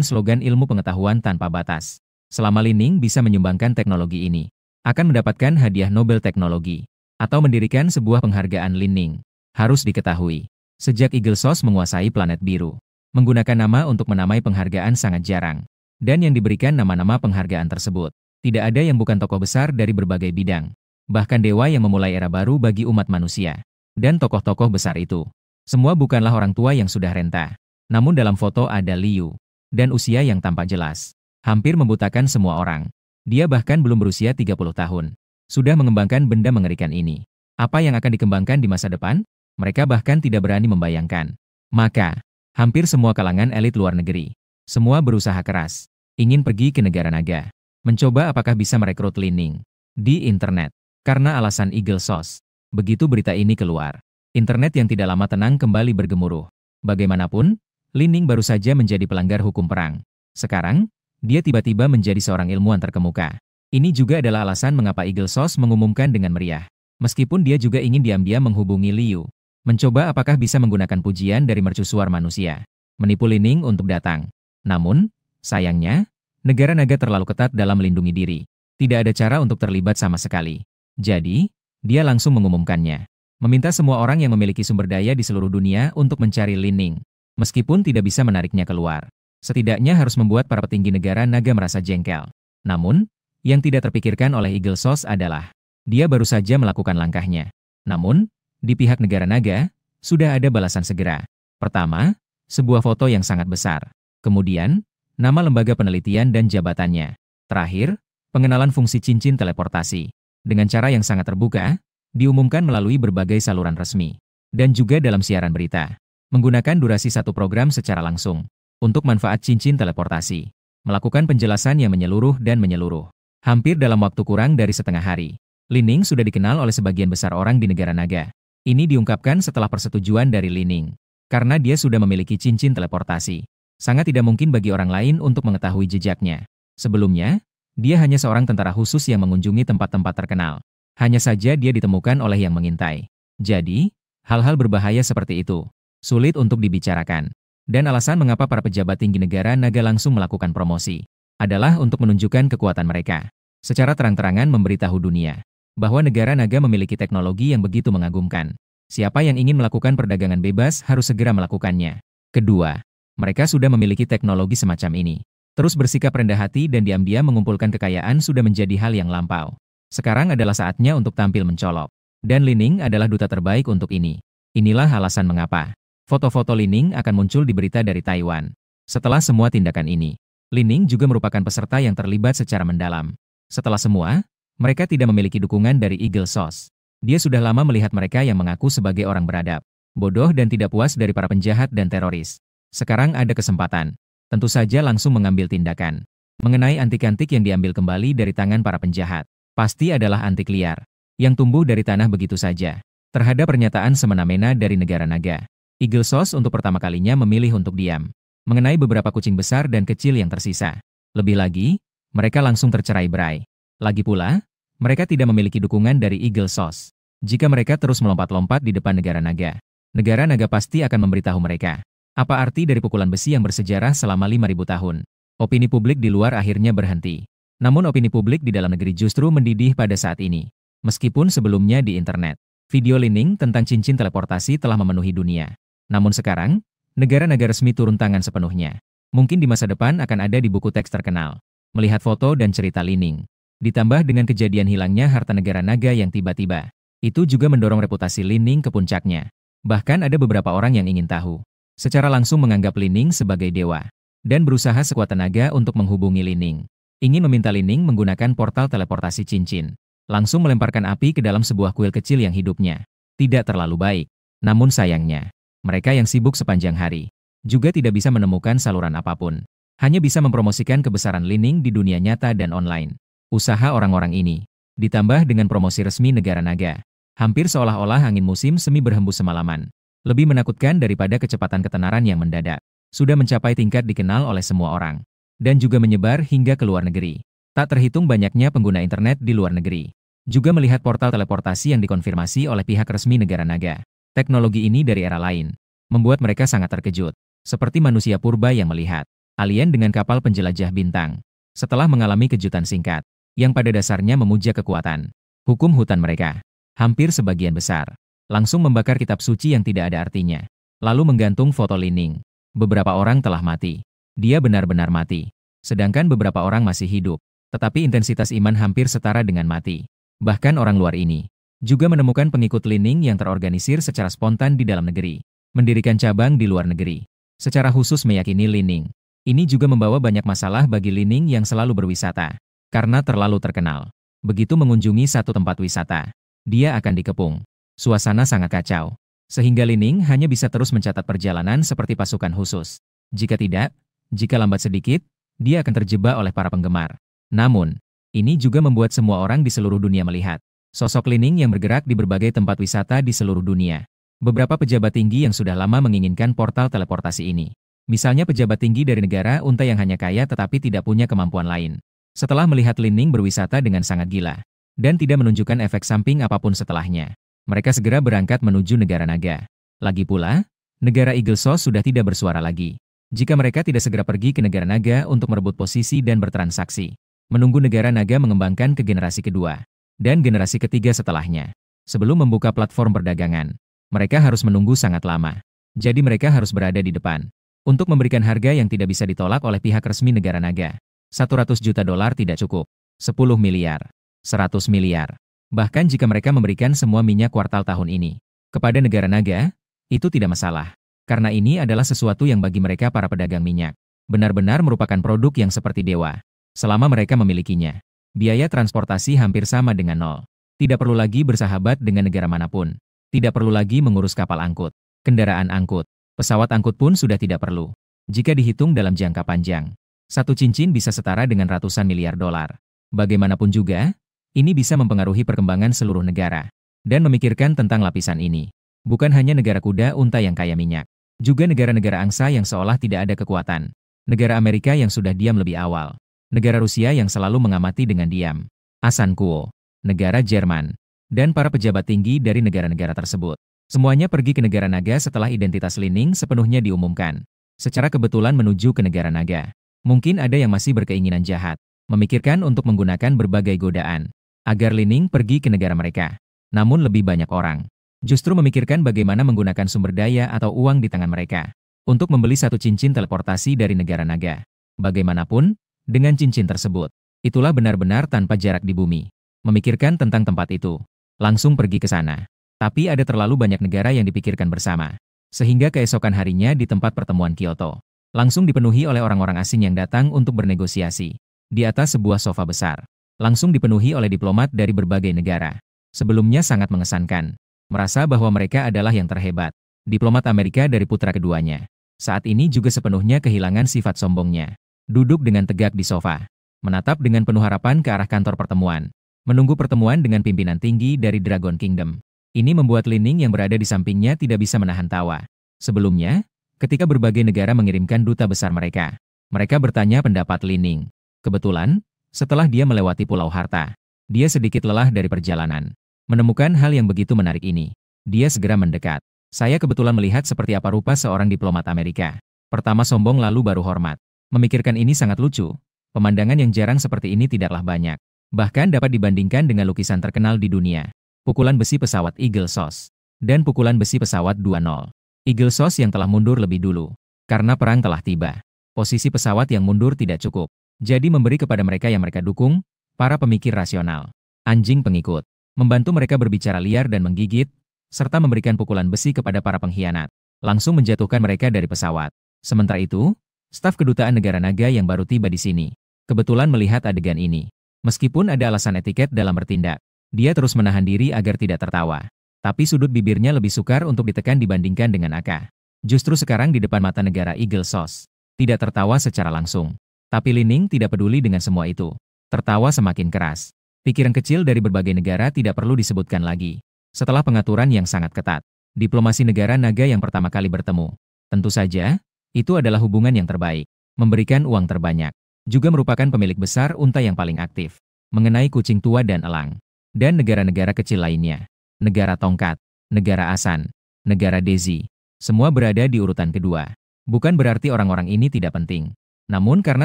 slogan ilmu pengetahuan tanpa batas. Selama Li Ning bisa menyumbangkan teknologi ini, akan mendapatkan hadiah Nobel Teknologi, atau mendirikan sebuah penghargaan Li Ning. Harus diketahui, sejak Eagle Source menguasai planet biru, menggunakan nama untuk menamai penghargaan sangat jarang. Dan yang diberikan nama-nama penghargaan tersebut, tidak ada yang bukan tokoh besar dari berbagai bidang. Bahkan dewa yang memulai era baru bagi umat manusia. Dan tokoh-tokoh besar itu, semua bukanlah orang tua yang sudah renta. Namun dalam foto ada Liu. Dan usia yang tampak jelas. Hampir membutakan semua orang. Dia bahkan belum berusia 30 tahun. Sudah mengembangkan benda mengerikan ini. Apa yang akan dikembangkan di masa depan? Mereka bahkan tidak berani membayangkan. Maka, hampir semua kalangan elit luar negeri. Semua berusaha keras. Ingin pergi ke negara naga. Mencoba apakah bisa merekrut Li Ning di internet. Karena alasan Eagle Source. Begitu berita ini keluar, internet yang tidak lama tenang kembali bergemuruh. Bagaimanapun, Li Ning baru saja menjadi pelanggar hukum perang. Sekarang, dia tiba-tiba menjadi seorang ilmuwan terkemuka. Ini juga adalah alasan mengapa Eagle Source mengumumkan dengan meriah. Meskipun dia juga ingin diam-diam menghubungi Liu, mencoba apakah bisa menggunakan pujian dari mercusuar manusia, menipu Li Ning untuk datang. Namun, sayangnya, negara naga terlalu ketat dalam melindungi diri. Tidak ada cara untuk terlibat sama sekali. Jadi, dia langsung mengumumkannya. Meminta semua orang yang memiliki sumber daya di seluruh dunia untuk mencari Li Ning. Meskipun tidak bisa menariknya keluar, setidaknya harus membuat para petinggi negara naga merasa jengkel. Namun, yang tidak terpikirkan oleh Eagle Source adalah, dia baru saja melakukan langkahnya. Namun, di pihak negara naga, sudah ada balasan segera. Pertama, sebuah foto yang sangat besar. Kemudian, nama lembaga penelitian dan jabatannya. Terakhir, pengenalan fungsi cincin teleportasi. Dengan cara yang sangat terbuka, diumumkan melalui berbagai saluran resmi. Dan juga dalam siaran berita. Menggunakan durasi satu program secara langsung. Untuk manfaat cincin teleportasi. Melakukan penjelasan yang menyeluruh dan menyeluruh. Hampir dalam waktu kurang dari setengah hari. Li Ning sudah dikenal oleh sebagian besar orang di negara naga. Ini diungkapkan setelah persetujuan dari Li Ning. Karena dia sudah memiliki cincin teleportasi. Sangat tidak mungkin bagi orang lain untuk mengetahui jejaknya. Sebelumnya, dia hanya seorang tentara khusus yang mengunjungi tempat-tempat terkenal. Hanya saja dia ditemukan oleh yang mengintai. Jadi, hal-hal berbahaya seperti itu sulit untuk dibicarakan. Dan alasan mengapa para pejabat tinggi negara naga langsung melakukan promosi adalah untuk menunjukkan kekuatan mereka. Secara terang-terangan memberitahu dunia bahwa negara naga memiliki teknologi yang begitu mengagumkan. Siapa yang ingin melakukan perdagangan bebas harus segera melakukannya. Kedua, mereka sudah memiliki teknologi semacam ini. Terus bersikap rendah hati dan diam-diam mengumpulkan kekayaan sudah menjadi hal yang lampau. Sekarang adalah saatnya untuk tampil mencolok. Dan Li Ning adalah duta terbaik untuk ini. Inilah alasan mengapa foto-foto Li Ning akan muncul di berita dari Taiwan. Setelah semua tindakan ini, Li Ning juga merupakan peserta yang terlibat secara mendalam. Setelah semua, mereka tidak memiliki dukungan dari Eagle Source. Dia sudah lama melihat mereka yang mengaku sebagai orang beradab, bodoh dan tidak puas dari para penjahat dan teroris. Sekarang ada kesempatan. Tentu saja langsung mengambil tindakan. Mengenai antik-antik yang diambil kembali dari tangan para penjahat, pasti adalah antik liar, yang tumbuh dari tanah begitu saja. Terhadap pernyataan semena-mena dari negara naga, Eagle Source untuk pertama kalinya memilih untuk diam. Mengenai beberapa kucing besar dan kecil yang tersisa. Lebih lagi, mereka langsung tercerai-berai. Lagi pula, mereka tidak memiliki dukungan dari Eagle Source. Jika mereka terus melompat-lompat di depan negara naga pasti akan memberitahu mereka. Apa arti dari pukulan besi yang bersejarah selama 5.000 tahun? Opini publik di luar akhirnya berhenti. Namun opini publik di dalam negeri justru mendidih pada saat ini. Meskipun sebelumnya di internet, video Li Ning tentang cincin teleportasi telah memenuhi dunia. Namun sekarang, negara-negara resmi turun tangan sepenuhnya. Mungkin di masa depan akan ada di buku teks terkenal. Melihat foto dan cerita Li Ning, ditambah dengan kejadian hilangnya harta negara naga yang tiba-tiba, itu juga mendorong reputasi Li Ning ke puncaknya. Bahkan ada beberapa orang yang ingin tahu, secara langsung menganggap Li Ning sebagai dewa, dan berusaha sekuat tenaga untuk menghubungi Li Ning. Ingin meminta Li Ning menggunakan portal teleportasi cincin, langsung melemparkan api ke dalam sebuah kuil kecil yang hidupnya tidak terlalu baik. Namun sayangnya, mereka yang sibuk sepanjang hari juga tidak bisa menemukan saluran apapun. Hanya bisa mempromosikan kebesaran Li Ning di dunia nyata dan online. Usaha orang-orang ini, ditambah dengan promosi resmi negara naga, hampir seolah-olah angin musim semi berhembus semalaman. Lebih menakutkan daripada kecepatan ketenaran yang mendadak. Sudah mencapai tingkat dikenal oleh semua orang. Dan juga menyebar hingga ke luar negeri. Tak terhitung banyaknya pengguna internet di luar negeri. Juga melihat portal teleportasi yang dikonfirmasi oleh pihak resmi negara naga. Teknologi ini dari era lain. Membuat mereka sangat terkejut. Seperti manusia purba yang melihat alien dengan kapal penjelajah bintang. Setelah mengalami kejutan singkat, yang pada dasarnya memuja kekuatan hukum hutan mereka, hampir sebagian besar langsung membakar kitab suci yang tidak ada artinya. Lalu menggantung foto Li Ning. Beberapa orang telah mati. Dia benar-benar mati. Sedangkan beberapa orang masih hidup. Tetapi intensitas iman hampir setara dengan mati. Bahkan orang luar ini juga menemukan pengikut Li Ning yang terorganisir secara spontan di dalam negeri. Mendirikan cabang di luar negeri. Secara khusus meyakini Li Ning. Ini juga membawa banyak masalah bagi Li Ning yang selalu berwisata. Karena terlalu terkenal. Begitu mengunjungi satu tempat wisata, dia akan dikepung. Suasana sangat kacau. Sehingga Li Ning hanya bisa terus mencatat perjalanan seperti pasukan khusus. Jika tidak, jika lambat sedikit, dia akan terjebak oleh para penggemar. Namun, ini juga membuat semua orang di seluruh dunia melihat sosok Li Ning yang bergerak di berbagai tempat wisata di seluruh dunia. Beberapa pejabat tinggi yang sudah lama menginginkan portal teleportasi ini. Misalnya pejabat tinggi dari negara unta yang hanya kaya tetapi tidak punya kemampuan lain. Setelah melihat Lin Ning berwisata dengan sangat gila, dan tidak menunjukkan efek samping apapun setelahnya, mereka segera berangkat menuju negara naga. Lagi pula, negara Eagle Sauce sudah tidak bersuara lagi. Jika mereka tidak segera pergi ke negara naga untuk merebut posisi dan bertransaksi, menunggu negara naga mengembangkan ke generasi kedua, dan generasi ketiga setelahnya. Sebelum membuka platform perdagangan, mereka harus menunggu sangat lama. Jadi mereka harus berada di depan. Untuk memberikan harga yang tidak bisa ditolak oleh pihak resmi negara naga. $100 juta tidak cukup. 10 miliar. 100 miliar. Bahkan jika mereka memberikan semua minyak kuartal tahun ini kepada negara naga, itu tidak masalah. Karena ini adalah sesuatu yang bagi mereka para pedagang minyak benar-benar merupakan produk yang seperti dewa. Selama mereka memilikinya, biaya transportasi hampir sama dengan nol. Tidak perlu lagi bersahabat dengan negara manapun. Tidak perlu lagi mengurus kapal angkut, kendaraan angkut, pesawat angkut pun sudah tidak perlu. Jika dihitung dalam jangka panjang, satu cincin bisa setara dengan ratusan miliar dolar. Bagaimanapun juga, ini bisa mempengaruhi perkembangan seluruh negara. Dan memikirkan tentang lapisan ini. Bukan hanya negara kuda unta yang kaya minyak. Juga negara-negara angsa yang seolah tidak ada kekuatan. Negara Amerika yang sudah diam lebih awal. Negara Rusia yang selalu mengamati dengan diam. Asan Kuo, negara Jerman, dan para pejabat tinggi dari negara-negara tersebut. Semuanya pergi ke negara naga setelah identitas Lin Ning sepenuhnya diumumkan. Secara kebetulan menuju ke negara naga. Mungkin ada yang masih berkeinginan jahat, memikirkan untuk menggunakan berbagai godaan agar Lin Ning pergi ke negara mereka. Namun lebih banyak orang justru memikirkan bagaimana menggunakan sumber daya atau uang di tangan mereka untuk membeli satu cincin teleportasi dari negara naga. Bagaimanapun, dengan cincin tersebut, itulah benar-benar tanpa jarak di bumi. Memikirkan tentang tempat itu, langsung pergi ke sana. Tapi ada terlalu banyak negara yang dipikirkan bersama. Sehingga keesokan harinya di tempat pertemuan Kyoto, langsung dipenuhi oleh orang-orang asing yang datang untuk bernegosiasi. Di atas sebuah sofa besar, langsung dipenuhi oleh diplomat dari berbagai negara. Sebelumnya sangat mengesankan. Merasa bahwa mereka adalah yang terhebat. Diplomat Amerika dari putra keduanya. Saat ini juga sepenuhnya kehilangan sifat sombongnya. Duduk dengan tegak di sofa. Menatap dengan penuh harapan ke arah kantor pertemuan. Menunggu pertemuan dengan pimpinan tinggi dari Dragon Kingdom. Ini membuat Lin Ning yang berada di sampingnya tidak bisa menahan tawa. Sebelumnya, ketika berbagai negara mengirimkan duta besar mereka, mereka bertanya pendapat Lin Ning. Kebetulan, setelah dia melewati Pulau Harta, dia sedikit lelah dari perjalanan. Menemukan hal yang begitu menarik ini, dia segera mendekat. Saya kebetulan melihat seperti apa rupa seorang diplomat Amerika. Pertama sombong lalu baru hormat. Memikirkan ini sangat lucu. Pemandangan yang jarang seperti ini tidaklah banyak. Bahkan dapat dibandingkan dengan lukisan terkenal di dunia. Pukulan besi pesawat Eagle Sauce. Dan pukulan besi pesawat 2-0. Eagle Sauce yang telah mundur lebih dulu. Karena perang telah tiba. Posisi pesawat yang mundur tidak cukup. Jadi memberi kepada mereka yang mereka dukung, para pemikir rasional. Anjing pengikut. Membantu mereka berbicara liar dan menggigit, serta memberikan pukulan besi kepada para pengkhianat. Langsung menjatuhkan mereka dari pesawat. Sementara itu, staf kedutaan negara naga yang baru tiba di sini, kebetulan melihat adegan ini. Meskipun ada alasan etiket dalam bertindak, dia terus menahan diri agar tidak tertawa. Tapi sudut bibirnya lebih sukar untuk ditekan dibandingkan dengan Aka. Justru sekarang di depan mata negara Eagle Sauce, tidak tertawa secara langsung. Tapi Lin Ning tidak peduli dengan semua itu. Tertawa semakin keras. Pikiran kecil dari berbagai negara tidak perlu disebutkan lagi. Setelah pengaturan yang sangat ketat, diplomasi negara naga yang pertama kali bertemu. Tentu saja, itu adalah hubungan yang terbaik. Memberikan uang terbanyak. Juga merupakan pemilik besar unta yang paling aktif. Mengenai kucing tua dan elang. Dan negara-negara kecil lainnya. Negara Tongkat, negara Asan, negara Dezi. Semua berada di urutan kedua. Bukan berarti orang-orang ini tidak penting. Namun karena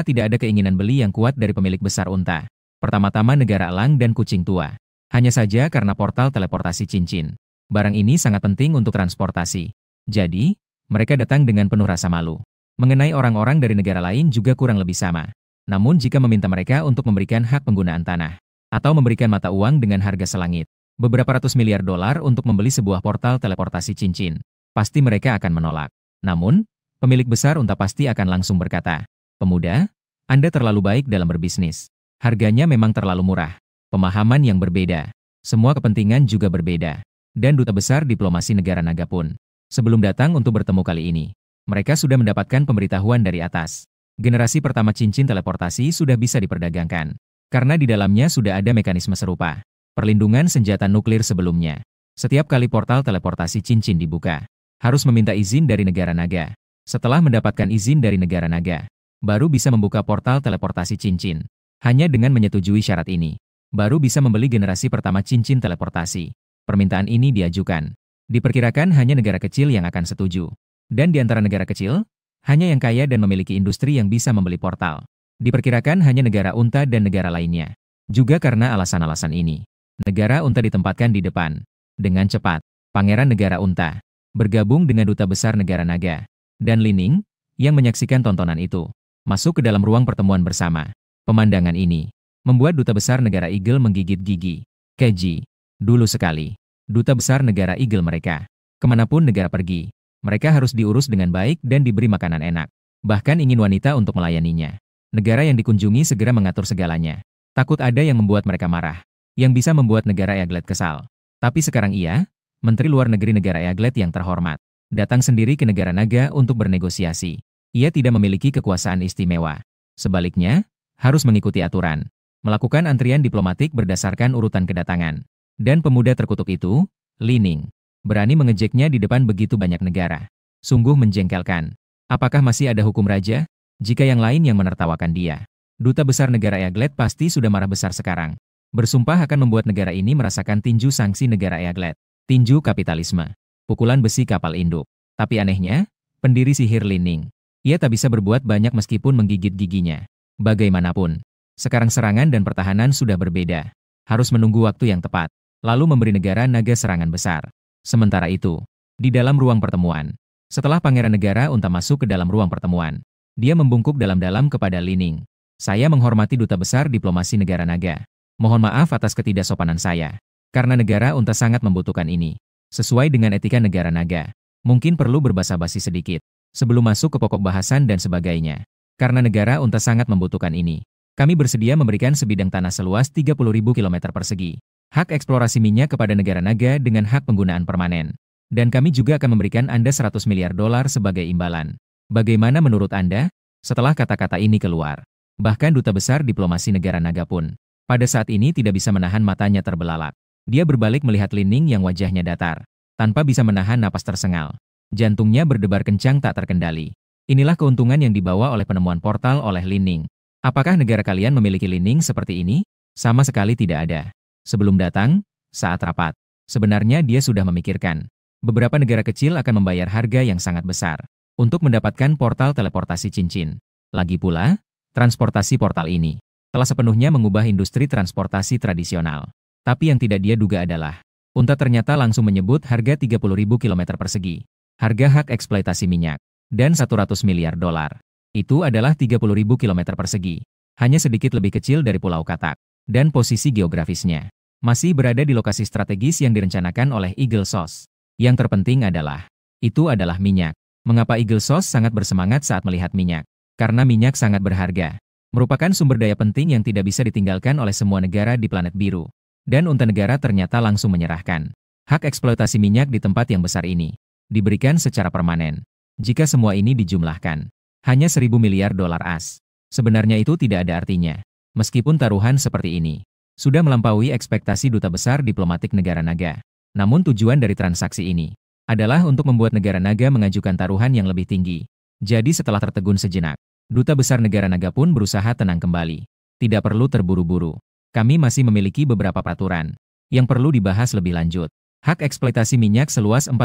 tidak ada keinginan beli yang kuat dari pemilik besar unta. Pertama-tama negara elang dan kucing tua. Hanya saja karena portal teleportasi cincin. Barang ini sangat penting untuk transportasi. Jadi, mereka datang dengan penuh rasa malu. Mengenai orang-orang dari negara lain juga kurang lebih sama. Namun jika meminta mereka untuk memberikan hak penggunaan tanah, atau memberikan mata uang dengan harga selangit, beberapa ratus miliar dolar untuk membeli sebuah portal teleportasi cincin, pasti mereka akan menolak. Namun, pemilik besar unta pasti akan langsung berkata, "Pemuda, Anda terlalu baik dalam berbisnis. Harganya memang terlalu murah. Pemahaman yang berbeda. Semua kepentingan juga berbeda." Dan duta besar diplomasi negara naga pun, sebelum datang untuk bertemu kali ini, mereka sudah mendapatkan pemberitahuan dari atas. Generasi pertama cincin teleportasi sudah bisa diperdagangkan. Karena di dalamnya sudah ada mekanisme serupa. Perlindungan senjata nuklir sebelumnya. Setiap kali portal teleportasi cincin dibuka, harus meminta izin dari negara naga. Setelah mendapatkan izin dari negara naga, baru bisa membuka portal teleportasi cincin. Hanya dengan menyetujui syarat ini, baru bisa membeli generasi pertama cincin teleportasi. Permintaan ini diajukan. Diperkirakan hanya negara kecil yang akan setuju. Dan di antara negara kecil, hanya yang kaya dan memiliki industri yang bisa membeli portal. Diperkirakan hanya negara unta dan negara lainnya. Juga karena alasan-alasan ini, negara unta ditempatkan di depan. Dengan cepat, Pangeran Negara Unta bergabung dengan Duta Besar Negara Naga dan Li Ning yang menyaksikan tontonan itu masuk ke dalam ruang pertemuan bersama. Pemandangan ini membuat Duta Besar Negara Eagle menggigit gigi. Keji, dulu sekali, Duta Besar Negara Eagle mereka, kemanapun negara pergi, mereka harus diurus dengan baik dan diberi makanan enak. Bahkan ingin wanita untuk melayaninya. Negara yang dikunjungi segera mengatur segalanya. Takut ada yang membuat mereka marah, yang bisa membuat negara Eaglet kesal. Tapi sekarang ia, Menteri Luar Negeri negara Eaglet yang terhormat, datang sendiri ke negara naga untuk bernegosiasi. Ia tidak memiliki kekuasaan istimewa. Sebaliknya, harus mengikuti aturan. Melakukan antrian diplomatik berdasarkan urutan kedatangan. Dan pemuda terkutuk itu, Li Ning, berani mengejeknya di depan begitu banyak negara. Sungguh menjengkelkan. Apakah masih ada hukum raja? Jika yang lain yang menertawakan dia, Duta Besar Negara Eaglet pasti sudah marah besar sekarang. Bersumpah akan membuat negara ini merasakan tinju sanksi negara Eaglet. Tinju kapitalisme. Pukulan besi kapal induk. Tapi anehnya, pendiri sihir Li Ning, ia tak bisa berbuat banyak meskipun menggigit giginya. Bagaimanapun, sekarang serangan dan pertahanan sudah berbeda. Harus menunggu waktu yang tepat, lalu memberi negara naga serangan besar. Sementara itu, di dalam ruang pertemuan, setelah Pangeran Negara Unta masuk ke dalam ruang pertemuan, dia membungkuk dalam-dalam kepada Li Ning. Saya menghormati Duta Besar Diplomasi Negara Naga. Mohon maaf atas ketidaksopanan saya. Karena negara unta sangat membutuhkan ini. Sesuai dengan etika negara naga, mungkin perlu berbasa-basi sedikit sebelum masuk ke pokok bahasan dan sebagainya. Karena negara unta sangat membutuhkan ini, kami bersedia memberikan sebidang tanah seluas 30.000 km persegi. Hak eksplorasi minyak kepada negara naga dengan hak penggunaan permanen. Dan kami juga akan memberikan Anda 100 miliar dolar sebagai imbalan. Bagaimana menurut Anda? Setelah kata-kata ini keluar, bahkan Duta Besar Diplomasi Negara Naga pun pada saat ini tidak bisa menahan matanya terbelalak. Dia berbalik melihat Li Ning yang wajahnya datar, tanpa bisa menahan napas tersengal. Jantungnya berdebar kencang tak terkendali. Inilah keuntungan yang dibawa oleh penemuan portal oleh Li Ning. Apakah negara kalian memiliki Li Ning seperti ini? Sama sekali tidak ada. Sebelum datang, saat rapat, sebenarnya dia sudah memikirkan. Beberapa negara kecil akan membayar harga yang sangat besar untuk mendapatkan portal teleportasi cincin. Lagi pula, transportasi portal ini telah sepenuhnya mengubah industri transportasi tradisional. Tapi yang tidak dia duga adalah, Unta ternyata langsung menyebut harga 30.000 km persegi, harga hak eksploitasi minyak, dan 100 miliar dolar. Itu adalah 30.000 km persegi, hanya sedikit lebih kecil dari Pulau Katak, dan posisi geografisnya masih berada di lokasi strategis yang direncanakan oleh Eagle Sauce. Yang terpenting adalah, itu adalah minyak. Mengapa Eagle Sauce sangat bersemangat saat melihat minyak? Karena minyak sangat berharga. Merupakan sumber daya penting yang tidak bisa ditinggalkan oleh semua negara di planet biru. Dan unta negara ternyata langsung menyerahkan hak eksploitasi minyak di tempat yang besar ini. Diberikan secara permanen. Jika semua ini dijumlahkan, hanya 1.000 miliar dolar AS. Sebenarnya itu tidak ada artinya. Meskipun taruhan seperti ini sudah melampaui ekspektasi Duta Besar Diplomatik Negara Naga. Namun tujuan dari transaksi ini adalah untuk membuat negara naga mengajukan taruhan yang lebih tinggi. Jadi setelah tertegun sejenak, Duta Besar Negara Naga pun berusaha tenang kembali. Tidak perlu terburu-buru. Kami masih memiliki beberapa peraturan yang perlu dibahas lebih lanjut. Hak eksploitasi minyak seluas 40.000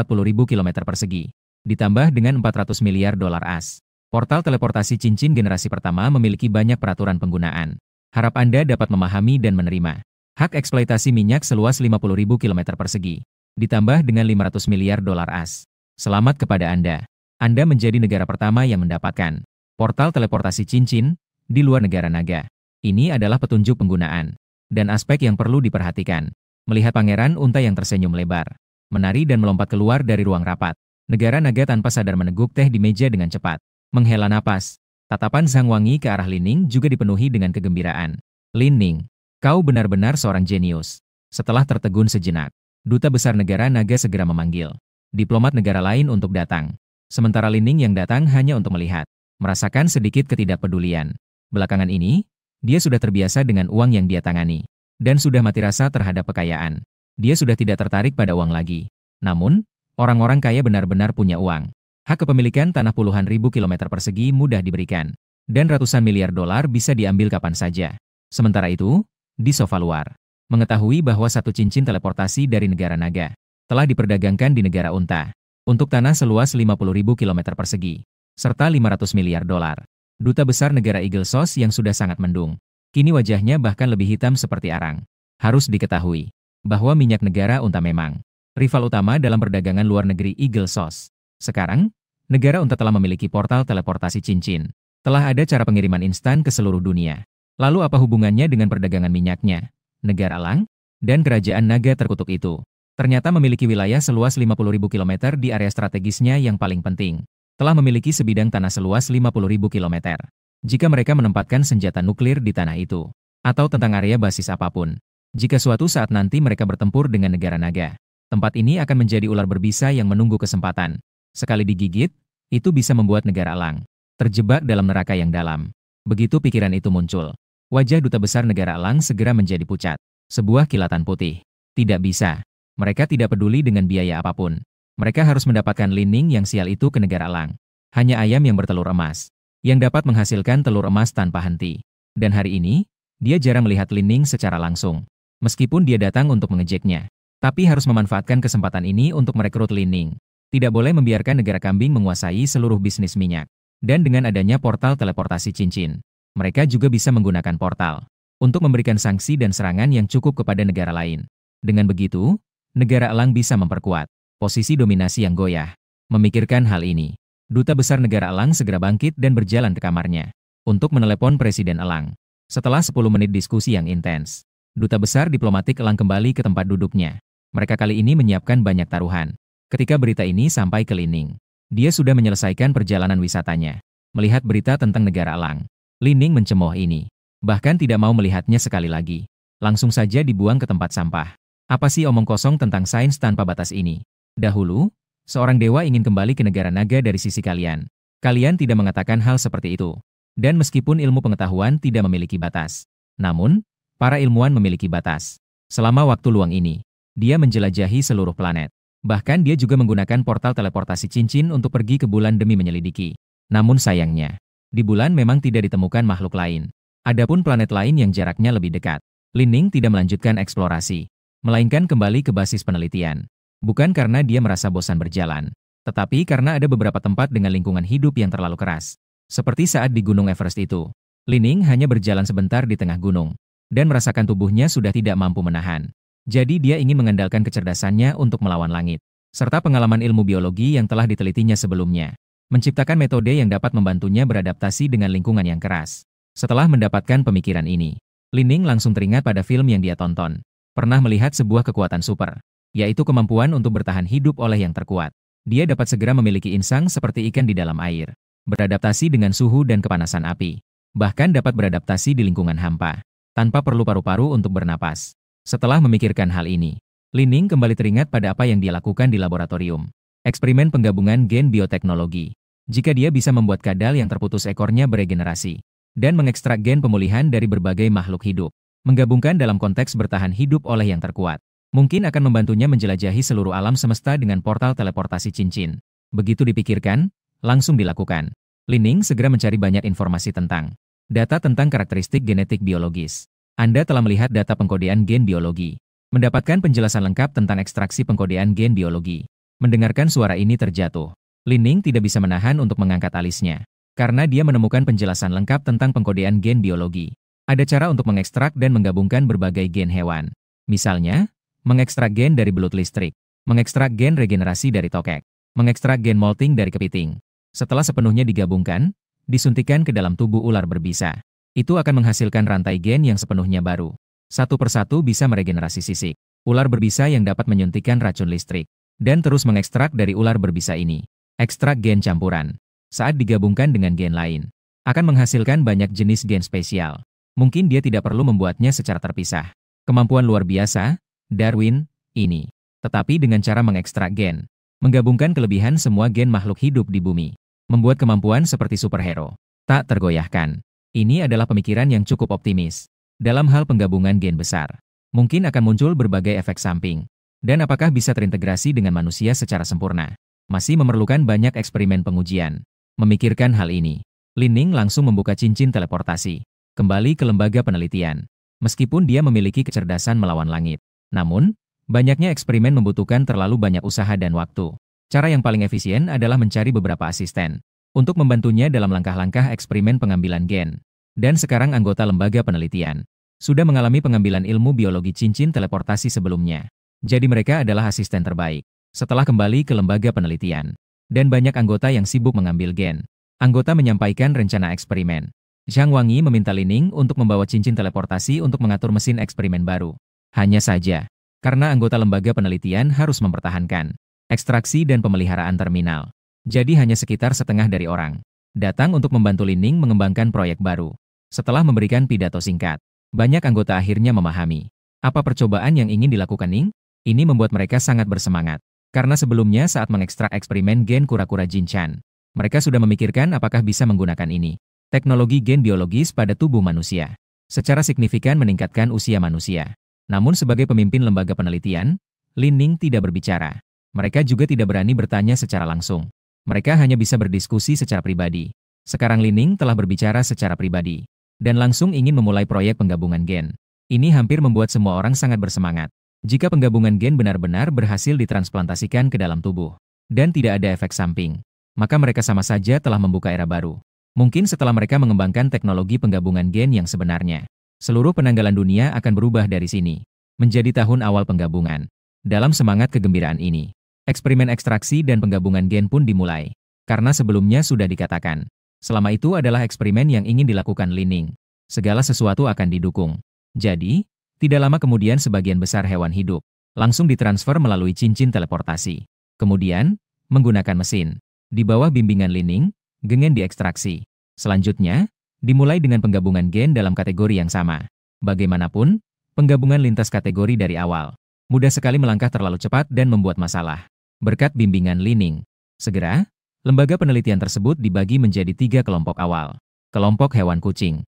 km persegi, ditambah dengan 400 miliar dolar AS. Portal teleportasi cincin generasi pertama memiliki banyak peraturan penggunaan. Harap Anda dapat memahami dan menerima. Hak eksploitasi minyak seluas 50.000 km persegi, ditambah dengan 500 miliar dolar AS. Selamat kepada Anda. Anda menjadi negara pertama yang mendapatkan portal teleportasi cincin di luar negara naga. Ini adalah petunjuk penggunaan dan aspek yang perlu diperhatikan. Melihat Pangeran Unta yang tersenyum lebar, menari dan melompat keluar dari ruang rapat, negara naga tanpa sadar meneguk teh di meja dengan cepat. Menghela napas, tatapan Zhang Wangi ke arah Li Ning juga dipenuhi dengan kegembiraan. Li Ning, kau benar-benar seorang jenius. Setelah tertegun sejenak, Duta Besar Negara Naga segera memanggil diplomat negara lain untuk datang. Sementara Li Ning yang datang hanya untuk melihat, merasakan sedikit ketidakpedulian. Belakangan ini, dia sudah terbiasa dengan uang yang dia tangani, dan sudah mati rasa terhadap kekayaan. Dia sudah tidak tertarik pada uang lagi. Namun, orang-orang kaya benar-benar punya uang. Hak kepemilikan tanah puluhan ribu kilometer persegi mudah diberikan. Dan ratusan miliar dolar bisa diambil kapan saja. Sementara itu, di sofa luar, mengetahui bahwa satu cincin teleportasi dari negara naga telah diperdagangkan di negara unta untuk tanah seluas 50.000 kilometer persegi, serta 500 miliar dolar. Duta besar negara Eagle Sauce yang sudah sangat mendung. Kini wajahnya bahkan lebih hitam seperti arang. Harus diketahui bahwa minyak negara unta memang rival utama dalam perdagangan luar negeri Eagle Sauce. Sekarang, negara unta telah memiliki portal teleportasi cincin. Telah ada cara pengiriman instan ke seluruh dunia. Lalu apa hubungannya dengan perdagangan minyaknya? Negara elang dan kerajaan naga terkutuk itu ternyata memiliki wilayah seluas 50.000 kilometer di area strategisnya yang paling penting. Telah memiliki sebidang tanah seluas 50.000 kilometer. Jika mereka menempatkan senjata nuklir di tanah itu, atau tentang area basis apapun, jika suatu saat nanti mereka bertempur dengan negara naga, tempat ini akan menjadi ular berbisa yang menunggu kesempatan. Sekali digigit, itu bisa membuat negara elang terjebak dalam neraka yang dalam. Begitu pikiran itu muncul, wajah duta besar negara elang segera menjadi pucat. Sebuah kilatan putih. Tidak bisa. Mereka tidak peduli dengan biaya apapun. Mereka harus mendapatkan Lining yang sial itu ke negara elang. Hanya ayam yang bertelur emas yang dapat menghasilkan telur emas tanpa henti. Dan hari ini, dia jarang melihat Lining secara langsung. Meskipun dia datang untuk mengejeknya, tapi harus memanfaatkan kesempatan ini untuk merekrut Lining. Tidak boleh membiarkan negara kambing menguasai seluruh bisnis minyak. Dan dengan adanya portal teleportasi cincin, mereka juga bisa menggunakan portal untuk memberikan sanksi dan serangan yang cukup kepada negara lain. Dengan begitu, negara elang bisa memperkuat posisi dominasi yang goyah. Memikirkan hal ini, duta besar negara elang segera bangkit dan berjalan ke kamarnya untuk menelepon Presiden Elang. Setelah 10 menit diskusi yang intens, duta besar diplomatik elang kembali ke tempat duduknya. Mereka kali ini menyiapkan banyak taruhan. Ketika berita ini sampai ke Lining, dia sudah menyelesaikan perjalanan wisatanya. Melihat berita tentang negara elang, Lining mencemooh ini. Bahkan tidak mau melihatnya sekali lagi. Langsung saja dibuang ke tempat sampah. Apa sih omong kosong tentang sains tanpa batas ini? Dahulu, seorang dewa ingin kembali ke negara naga dari sisi kalian. Kalian tidak mengatakan hal seperti itu. Dan meskipun ilmu pengetahuan tidak memiliki batas, namun, para ilmuwan memiliki batas. Selama waktu luang ini, dia menjelajahi seluruh planet. Bahkan dia juga menggunakan portal teleportasi cincin untuk pergi ke bulan demi menyelidiki. Namun sayangnya, di bulan memang tidak ditemukan makhluk lain. Adapun planet lain yang jaraknya lebih dekat, Lining tidak melanjutkan eksplorasi, melainkan kembali ke basis penelitian. Bukan karena dia merasa bosan berjalan, tetapi karena ada beberapa tempat dengan lingkungan hidup yang terlalu keras. Seperti saat di Gunung Everest itu, Lining hanya berjalan sebentar di tengah gunung, dan merasakan tubuhnya sudah tidak mampu menahan. Jadi dia ingin mengandalkan kecerdasannya untuk melawan langit, serta pengalaman ilmu biologi yang telah ditelitinya sebelumnya. Menciptakan metode yang dapat membantunya beradaptasi dengan lingkungan yang keras. Setelah mendapatkan pemikiran ini, Lining langsung teringat pada film yang dia tonton. Pernah melihat sebuah kekuatan super, yaitu kemampuan untuk bertahan hidup oleh yang terkuat. Dia dapat segera memiliki insang seperti ikan di dalam air, beradaptasi dengan suhu dan kepanasan api, bahkan dapat beradaptasi di lingkungan hampa, tanpa perlu paru-paru untuk bernapas. Setelah memikirkan hal ini, Lining kembali teringat pada apa yang dia lakukan di laboratorium. Eksperimen penggabungan gen bioteknologi. Jika dia bisa membuat kadal yang terputus ekornya beregenerasi, dan mengekstrak gen pemulihan dari berbagai makhluk hidup, menggabungkan dalam konteks bertahan hidup oleh yang terkuat, mungkin akan membantunya menjelajahi seluruh alam semesta dengan portal teleportasi cincin. Begitu dipikirkan, langsung dilakukan. Lining segera mencari banyak informasi tentang data tentang karakteristik genetik biologis. Anda telah melihat data pengkodean gen biologi. Mendapatkan penjelasan lengkap tentang ekstraksi pengkodean gen biologi. Mendengarkan suara ini terjatuh. Lining tidak bisa menahan untuk mengangkat alisnya. Karena dia menemukan penjelasan lengkap tentang pengkodean gen biologi. Ada cara untuk mengekstrak dan menggabungkan berbagai gen hewan. Misalnya, mengekstrak gen dari belut listrik. Mengekstrak gen regenerasi dari tokek. Mengekstrak gen molting dari kepiting. Setelah sepenuhnya digabungkan, disuntikan ke dalam tubuh ular berbisa. Itu akan menghasilkan rantai gen yang sepenuhnya baru. Satu persatu bisa meregenerasi sisik. Ular berbisa yang dapat menyuntikkan racun listrik. Dan terus mengekstrak dari ular berbisa ini. Ekstrak gen campuran. Saat digabungkan dengan gen lain, akan menghasilkan banyak jenis gen spesial. Mungkin dia tidak perlu membuatnya secara terpisah. Kemampuan luar biasa, Darwin, ini. Tetapi dengan cara mengekstrak gen. Menggabungkan kelebihan semua gen makhluk hidup di bumi. Membuat kemampuan seperti superhero. Tak tergoyahkan. Ini adalah pemikiran yang cukup optimis dalam hal penggabungan gen besar. Mungkin akan muncul berbagai efek samping. Dan apakah bisa terintegrasi dengan manusia secara sempurna? Masih memerlukan banyak eksperimen pengujian. Memikirkan hal ini, Lin Ning langsung membuka cincin teleportasi. Kembali ke lembaga penelitian. Meskipun dia memiliki kecerdasan melawan langit. Namun, banyaknya eksperimen membutuhkan terlalu banyak usaha dan waktu. Cara yang paling efisien adalah mencari beberapa asisten untuk membantunya dalam langkah-langkah eksperimen pengambilan gen. Dan sekarang anggota lembaga penelitian sudah mengalami pengambilan ilmu biologi cincin teleportasi sebelumnya. Jadi mereka adalah asisten terbaik. Setelah kembali ke lembaga penelitian, dan banyak anggota yang sibuk mengambil gen, anggota menyampaikan rencana eksperimen. Zhang Wangi meminta Lin Ning untuk membawa cincin teleportasi untuk mengatur mesin eksperimen baru. Hanya saja, karena anggota lembaga penelitian harus mempertahankan ekstraksi dan pemeliharaan terminal. Jadi hanya sekitar setengah dari orang datang untuk membantu Lin Ning mengembangkan proyek baru. Setelah memberikan pidato singkat, banyak anggota akhirnya memahami apa percobaan yang ingin dilakukan Ning. Ini membuat mereka sangat bersemangat. Karena sebelumnya saat mengekstrak eksperimen gen kura-kura Jinchan, mereka sudah memikirkan apakah bisa menggunakan ini. Teknologi gen biologis pada tubuh manusia secara signifikan meningkatkan usia manusia. Namun sebagai pemimpin lembaga penelitian, Lin Ning tidak berbicara. Mereka juga tidak berani bertanya secara langsung. Mereka hanya bisa berdiskusi secara pribadi. Sekarang Lin Ning telah berbicara secara pribadi dan langsung ingin memulai proyek penggabungan gen. Ini hampir membuat semua orang sangat bersemangat. Jika penggabungan gen benar-benar berhasil ditransplantasikan ke dalam tubuh dan tidak ada efek samping, maka mereka sama saja telah membuka era baru. Mungkin setelah mereka mengembangkan teknologi penggabungan gen yang sebenarnya, seluruh penanggalan dunia akan berubah dari sini menjadi tahun awal penggabungan. Dalam semangat kegembiraan ini, eksperimen ekstraksi dan penggabungan gen pun dimulai. Karena sebelumnya sudah dikatakan, selama itu adalah eksperimen yang ingin dilakukan Lin Ning. Segala sesuatu akan didukung. Jadi, tidak lama kemudian sebagian besar hewan hidup langsung ditransfer melalui cincin teleportasi. Kemudian, menggunakan mesin di bawah bimbingan Lin Ning, gen diekstraksi. Selanjutnya, dimulai dengan penggabungan gen dalam kategori yang sama. Bagaimanapun, penggabungan lintas kategori dari awal mudah sekali melangkah terlalu cepat dan membuat masalah. Berkat bimbingan Lin Ning, segera, lembaga penelitian tersebut dibagi menjadi 3 kelompok awal. Kelompok hewan kucing.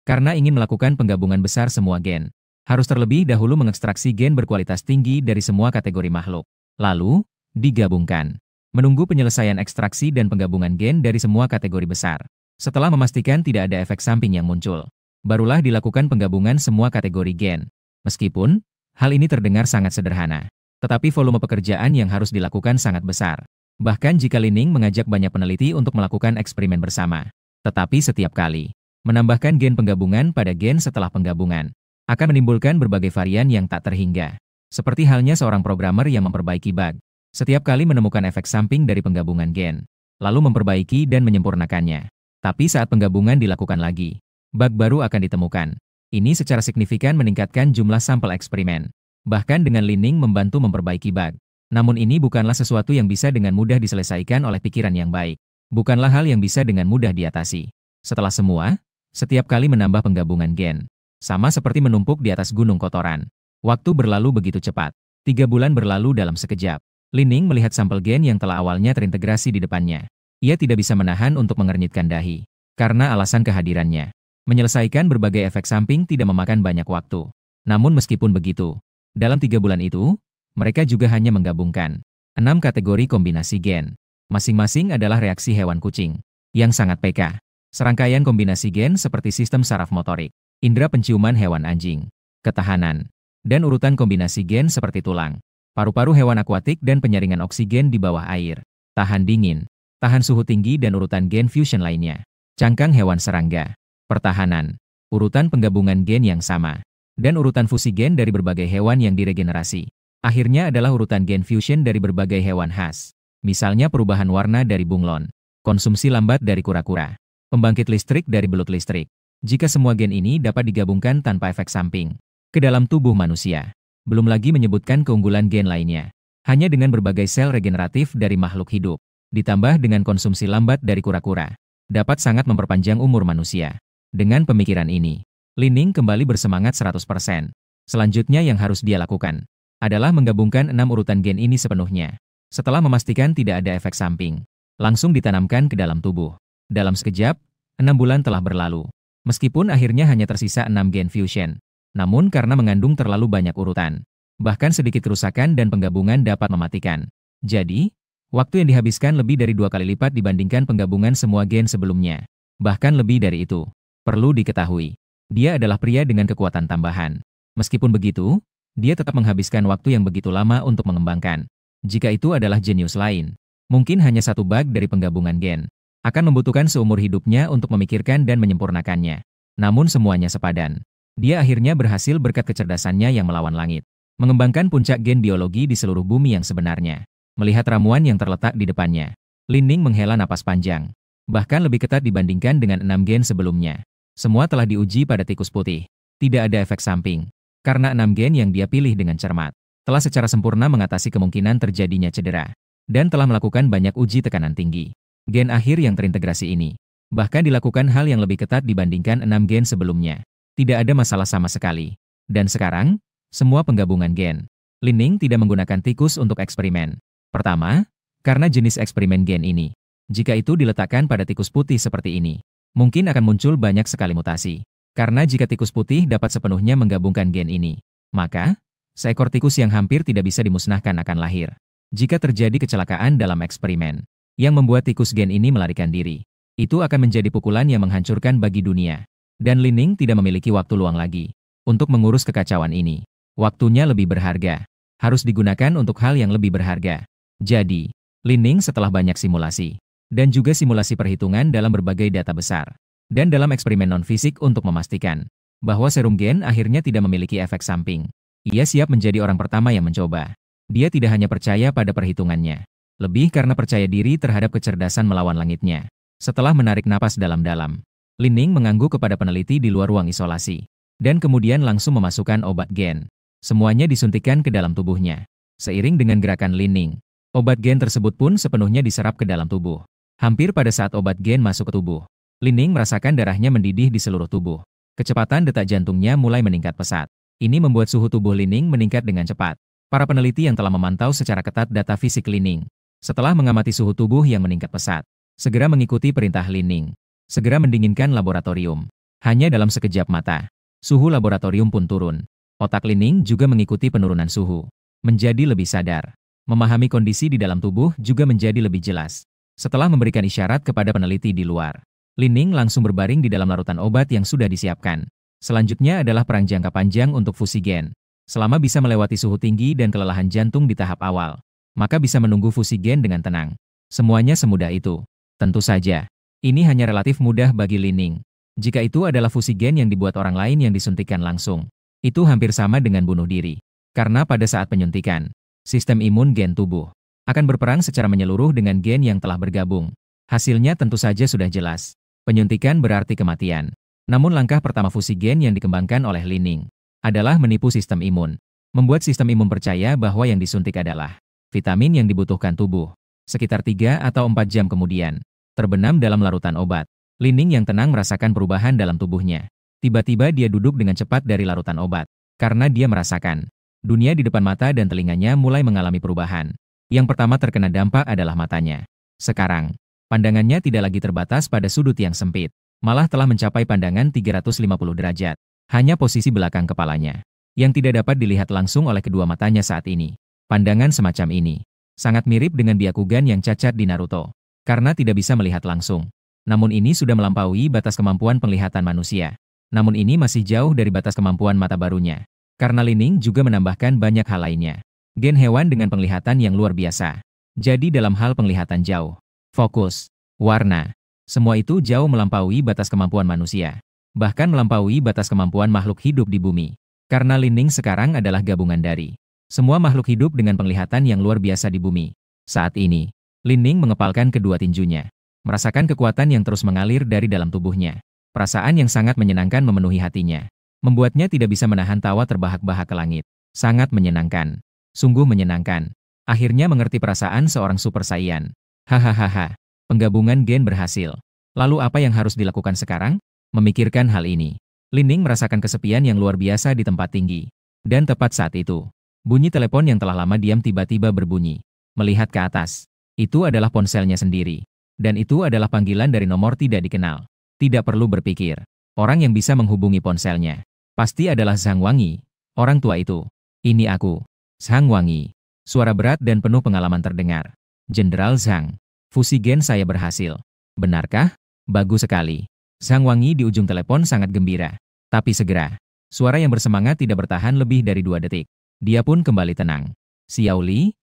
Karena ingin melakukan penggabungan besar semua gen, harus terlebih dahulu mengekstraksi gen berkualitas tinggi dari semua kategori makhluk. Lalu, digabungkan. Menunggu penyelesaian ekstraksi dan penggabungan gen dari semua kategori besar. Setelah memastikan tidak ada efek samping yang muncul, barulah dilakukan penggabungan semua kategori gen. Meskipun, hal ini terdengar sangat sederhana, tetapi volume pekerjaan yang harus dilakukan sangat besar. Bahkan jika Lin Ning mengajak banyak peneliti untuk melakukan eksperimen bersama. Tetapi setiap kali menambahkan gen penggabungan pada gen setelah penggabungan akan menimbulkan berbagai varian yang tak terhingga. Seperti halnya seorang programmer yang memperbaiki bug. Setiap kali menemukan efek samping dari penggabungan gen, lalu memperbaiki dan menyempurnakannya. Tapi saat penggabungan dilakukan lagi, bug baru akan ditemukan. Ini secara signifikan meningkatkan jumlah sampel eksperimen. Bahkan dengan Lin Ning membantu memperbaiki bug. Namun ini bukanlah sesuatu yang bisa dengan mudah diselesaikan oleh pikiran yang baik. Bukanlah hal yang bisa dengan mudah diatasi. Setelah semua, setiap kali menambah penggabungan gen, sama seperti menumpuk di atas gunung kotoran. Waktu berlalu begitu cepat. 3 bulan berlalu dalam sekejap. Lin Ning melihat sampel gen yang telah awalnya terintegrasi di depannya. Ia tidak bisa menahan untuk mengernyitkan dahi. Karena alasan kehadirannya. Menyelesaikan berbagai efek samping tidak memakan banyak waktu. Namun meskipun begitu, dalam 3 bulan itu, mereka juga hanya menggabungkan 6 kategori kombinasi gen. Masing-masing adalah reaksi hewan kucing yang sangat peka. Serangkaian kombinasi gen seperti sistem saraf motorik, indera penciuman hewan anjing, ketahanan, dan urutan kombinasi gen seperti tulang, paru-paru hewan akuatik dan penyaringan oksigen di bawah air, tahan dingin, tahan suhu tinggi dan urutan gen fusion lainnya, cangkang hewan serangga, pertahanan, urutan penggabungan gen yang sama, dan urutan fusi gen dari berbagai hewan yang diregenerasi. Akhirnya adalah urutan gen fusion dari berbagai hewan khas. Misalnya perubahan warna dari bunglon, konsumsi lambat dari kura-kura, pembangkit listrik dari belut listrik. Jika semua gen ini dapat digabungkan tanpa efek samping ke dalam tubuh manusia, belum lagi menyebutkan keunggulan gen lainnya, hanya dengan berbagai sel regeneratif dari makhluk hidup, ditambah dengan konsumsi lambat dari kura-kura, dapat sangat memperpanjang umur manusia. Dengan pemikiran ini, Lin Ning kembali bersemangat 100%. Selanjutnya yang harus dia lakukan adalah menggabungkan 6 urutan gen ini sepenuhnya. Setelah memastikan tidak ada efek samping, langsung ditanamkan ke dalam tubuh. Dalam sekejap, 6 bulan telah berlalu. Meskipun akhirnya hanya tersisa 6 gen fusion, Namun karena mengandung terlalu banyak urutan, bahkan sedikit kerusakan dan penggabungan dapat mematikan. Jadi, waktu yang dihabiskan lebih dari 2 kali lipat dibandingkan penggabungan semua gen sebelumnya. Bahkan lebih dari itu. Perlu diketahui, dia adalah pria dengan kekuatan tambahan. Meskipun begitu, dia tetap menghabiskan waktu yang begitu lama untuk mengembangkan. Jika itu adalah jenius lain, mungkin hanya satu bug dari penggabungan gen, akan membutuhkan seumur hidupnya untuk memikirkan dan menyempurnakannya. Namun semuanya sepadan. Dia akhirnya berhasil berkat kecerdasannya yang melawan langit. Mengembangkan puncak gen biologi di seluruh bumi yang sebenarnya. Melihat ramuan yang terletak di depannya, Lin Ning menghela napas panjang. Bahkan lebih ketat dibandingkan dengan 6 gen sebelumnya. Semua telah diuji pada tikus putih. Tidak ada efek samping. Karena 6 gen yang dia pilih dengan cermat, telah secara sempurna mengatasi kemungkinan terjadinya cedera. Dan telah melakukan banyak uji tekanan tinggi. Gen akhir yang terintegrasi ini, bahkan dilakukan hal yang lebih ketat dibandingkan 6 gen sebelumnya. Tidak ada masalah sama sekali. Dan sekarang, semua penggabungan gen. Lin Ning tidak menggunakan tikus untuk eksperimen. Pertama, karena jenis eksperimen gen ini, jika itu diletakkan pada tikus putih seperti ini, mungkin akan muncul banyak sekali mutasi. Karena jika tikus putih dapat sepenuhnya menggabungkan gen ini, maka, seekor tikus yang hampir tidak bisa dimusnahkan akan lahir. Jika terjadi kecelakaan dalam eksperimen, yang membuat tikus gen ini melarikan diri, itu akan menjadi pukulan yang menghancurkan bagi dunia. Dan Lin Ning tidak memiliki waktu luang lagi untuk mengurus kekacauan ini. Waktunya lebih berharga. Harus digunakan untuk hal yang lebih berharga. Jadi, Lin Ning setelah banyak simulasi, dan juga simulasi perhitungan dalam berbagai data besar, dan dalam eksperimen non-fisik untuk memastikan bahwa serum gen akhirnya tidak memiliki efek samping. Ia siap menjadi orang pertama yang mencoba. Dia tidak hanya percaya pada perhitungannya, lebih karena percaya diri terhadap kecerdasan melawan langitnya. Setelah menarik napas dalam-dalam, Lin Ning mengangguk kepada peneliti di luar ruang isolasi, dan kemudian langsung memasukkan obat gen. Semuanya disuntikkan ke dalam tubuhnya. Seiring dengan gerakan Lin Ning, obat gen tersebut pun sepenuhnya diserap ke dalam tubuh. Hampir pada saat obat gen masuk ke tubuh, Lin Ning merasakan darahnya mendidih di seluruh tubuh. Kecepatan detak jantungnya mulai meningkat pesat. Ini membuat suhu tubuh Lin Ning meningkat dengan cepat. Para peneliti yang telah memantau secara ketat data fisik Lin Ning, setelah mengamati suhu tubuh yang meningkat pesat, segera mengikuti perintah Lin Ning. Segera mendinginkan laboratorium. Hanya dalam sekejap mata, suhu laboratorium pun turun. Otak Lin Ning juga mengikuti penurunan suhu. Menjadi lebih sadar. Memahami kondisi di dalam tubuh juga menjadi lebih jelas. Setelah memberikan isyarat kepada peneliti di luar, Lin Ning langsung berbaring di dalam larutan obat yang sudah disiapkan. Selanjutnya adalah perang jangka panjang untuk fusi gen. Selama bisa melewati suhu tinggi dan kelelahan jantung di tahap awal, maka bisa menunggu fusi gen dengan tenang. Semuanya semudah itu. Tentu saja. Ini hanya relatif mudah bagi Lin Ning. Jika itu adalah fusi gen yang dibuat orang lain yang disuntikkan langsung, itu hampir sama dengan bunuh diri. Karena pada saat penyuntikan, sistem imun gen tubuh akan berperang secara menyeluruh dengan gen yang telah bergabung. Hasilnya tentu saja sudah jelas. Penyuntikan berarti kematian. Namun langkah pertama fusi gen yang dikembangkan oleh Lin Ning adalah menipu sistem imun. Membuat sistem imun percaya bahwa yang disuntik adalah vitamin yang dibutuhkan tubuh. Sekitar 3 atau 4 jam kemudian, terbenam dalam larutan obat, Lin Ning yang tenang merasakan perubahan dalam tubuhnya. Tiba-tiba dia duduk dengan cepat dari larutan obat. Karena dia merasakan, dunia di depan mata dan telinganya mulai mengalami perubahan. Yang pertama terkena dampak adalah matanya. Sekarang, pandangannya tidak lagi terbatas pada sudut yang sempit. Malah telah mencapai pandangan 350 derajat. Hanya posisi belakang kepalanya, yang tidak dapat dilihat langsung oleh kedua matanya saat ini. Pandangan semacam ini, sangat mirip dengan Byakugan yang cacat di Naruto. Karena tidak bisa melihat langsung. Namun ini sudah melampaui batas kemampuan penglihatan manusia. Namun ini masih jauh dari batas kemampuan mata barunya. Karena Lin Ning juga menambahkan banyak hal lainnya. Gen hewan dengan penglihatan yang luar biasa. Jadi dalam hal penglihatan jauh, fokus, warna, semua itu jauh melampaui batas kemampuan manusia. Bahkan melampaui batas kemampuan makhluk hidup di bumi. Karena Lin Ning sekarang adalah gabungan dari semua makhluk hidup dengan penglihatan yang luar biasa di bumi. Saat ini, Lin Ning mengepalkan kedua tinjunya, merasakan kekuatan yang terus mengalir dari dalam tubuhnya. Perasaan yang sangat menyenangkan memenuhi hatinya, membuatnya tidak bisa menahan tawa terbahak-bahak ke langit. Sangat menyenangkan, sungguh menyenangkan. Akhirnya mengerti perasaan seorang Super Saiyan. Hahaha, penggabungan gen berhasil. Lalu apa yang harus dilakukan sekarang? Memikirkan hal ini, Lin Ning merasakan kesepian yang luar biasa di tempat tinggi. Dan tepat saat itu, bunyi telepon yang telah lama diam tiba-tiba berbunyi. Melihat ke atas, itu adalah ponselnya sendiri. Dan itu adalah panggilan dari nomor tidak dikenal. Tidak perlu berpikir. Orang yang bisa menghubungi ponselnya Pasti adalah Zhang Wangi, orang tua itu. Ini aku. Zhang Wangi. Suara berat dan penuh pengalaman terdengar. Jenderal Zhang. Fusi gen saya berhasil. Benarkah? Bagus sekali. Zhang Wangi di ujung telepon sangat gembira. Tapi segera, suara yang bersemangat tidak bertahan lebih dari 2 detik. Dia pun kembali tenang. Xiao Li,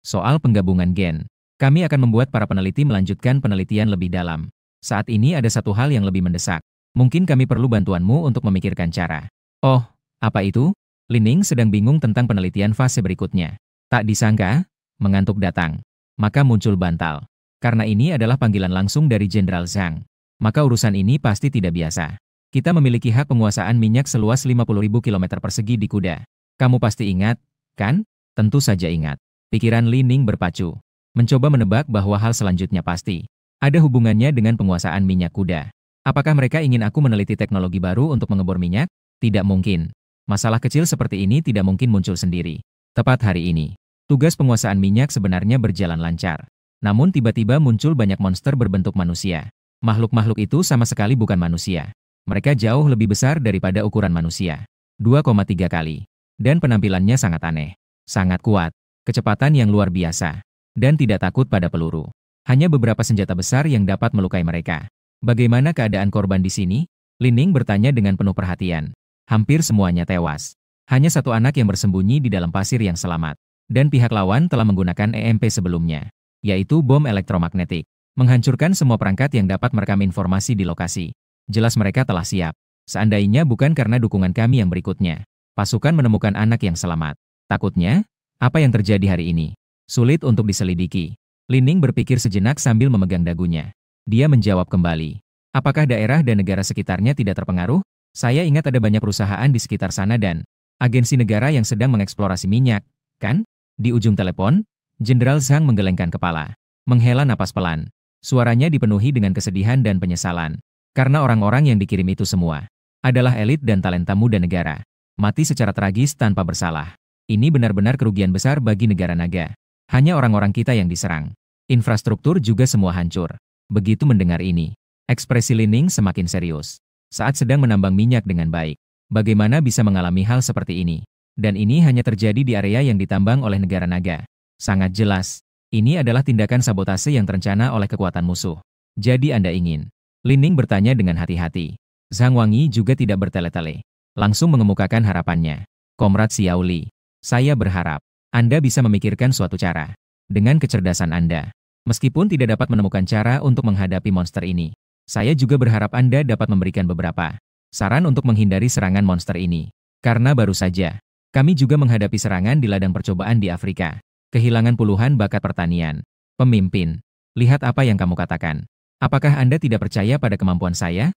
soal penggabungan gen. Kami akan membuat para peneliti melanjutkan penelitian lebih dalam. Saat ini ada satu hal yang lebih mendesak. Mungkin kami perlu bantuanmu untuk memikirkan cara. Oh, apa itu? Lining sedang bingung tentang penelitian fase berikutnya. Tak disangka, mengantuk datang. Maka muncul bantal. Karena ini adalah panggilan langsung dari Jenderal Zhang. Maka urusan ini pasti tidak biasa. Kita memiliki hak penguasaan minyak seluas 50.000 km persegi di kuda. Kamu pasti ingat, kan? Tentu saja ingat. Pikiran Lining berpacu. Mencoba menebak bahwa hal selanjutnya pasti ada hubungannya dengan penguasaan minyak kuda. Apakah mereka ingin aku meneliti teknologi baru untuk mengebor minyak? Tidak mungkin. Masalah kecil seperti ini tidak mungkin muncul sendiri. Tepat hari ini, tugas penguasaan minyak sebenarnya berjalan lancar. Namun tiba-tiba muncul banyak monster berbentuk manusia. Makhluk-makhluk itu sama sekali bukan manusia. Mereka jauh lebih besar daripada ukuran manusia. 2,3 kali. Dan penampilannya sangat aneh. Sangat kuat. Kecepatan yang luar biasa. Dan tidak takut pada peluru. Hanya beberapa senjata besar yang dapat melukai mereka. Bagaimana keadaan korban di sini? Lining bertanya dengan penuh perhatian. Hampir semuanya tewas. Hanya satu anak yang bersembunyi di dalam pasir yang selamat. Dan pihak lawan telah menggunakan EMP sebelumnya, yaitu bom elektromagnetik, menghancurkan semua perangkat yang dapat merekam informasi di lokasi. Jelas mereka telah siap. Seandainya bukan karena dukungan kami yang berikutnya, pasukan menemukan anak yang selamat. Takutnya, apa yang terjadi hari ini? Sulit untuk diselidiki. Lining berpikir sejenak sambil memegang dagunya. Dia menjawab kembali. Apakah daerah dan negara sekitarnya tidak terpengaruh? Saya ingat ada banyak perusahaan di sekitar sana dan agensi negara yang sedang mengeksplorasi minyak, kan? Di ujung telepon, Jenderal Zhang menggelengkan kepala. Menghela napas pelan. Suaranya dipenuhi dengan kesedihan dan penyesalan. Karena orang-orang yang dikirim itu semua adalah elit dan talenta muda negara. Mati secara tragis tanpa bersalah. Ini benar-benar kerugian besar bagi negara naga. Hanya orang-orang kita yang diserang. Infrastruktur juga semua hancur. Begitu mendengar ini, ekspresi Lining semakin serius. Saat sedang menambang minyak dengan baik, bagaimana bisa mengalami hal seperti ini? Dan ini hanya terjadi di area yang ditambang oleh negara naga. Sangat jelas, ini adalah tindakan sabotase yang terencana oleh kekuatan musuh. Jadi Anda ingin? Lining bertanya dengan hati-hati. Zhang Wangi juga tidak bertele-tele. Langsung mengemukakan harapannya. Komrad Xiao Li, saya berharap Anda bisa memikirkan suatu cara. Dengan kecerdasan Anda, meskipun tidak dapat menemukan cara untuk menghadapi monster ini, saya juga berharap Anda dapat memberikan beberapa saran untuk menghindari serangan monster ini. Karena baru saja, kami juga menghadapi serangan di ladang percobaan di Afrika. Kehilangan puluhan bakat pertanian. Pemimpin, lihat apa yang kamu katakan. Apakah Anda tidak percaya pada kemampuan saya?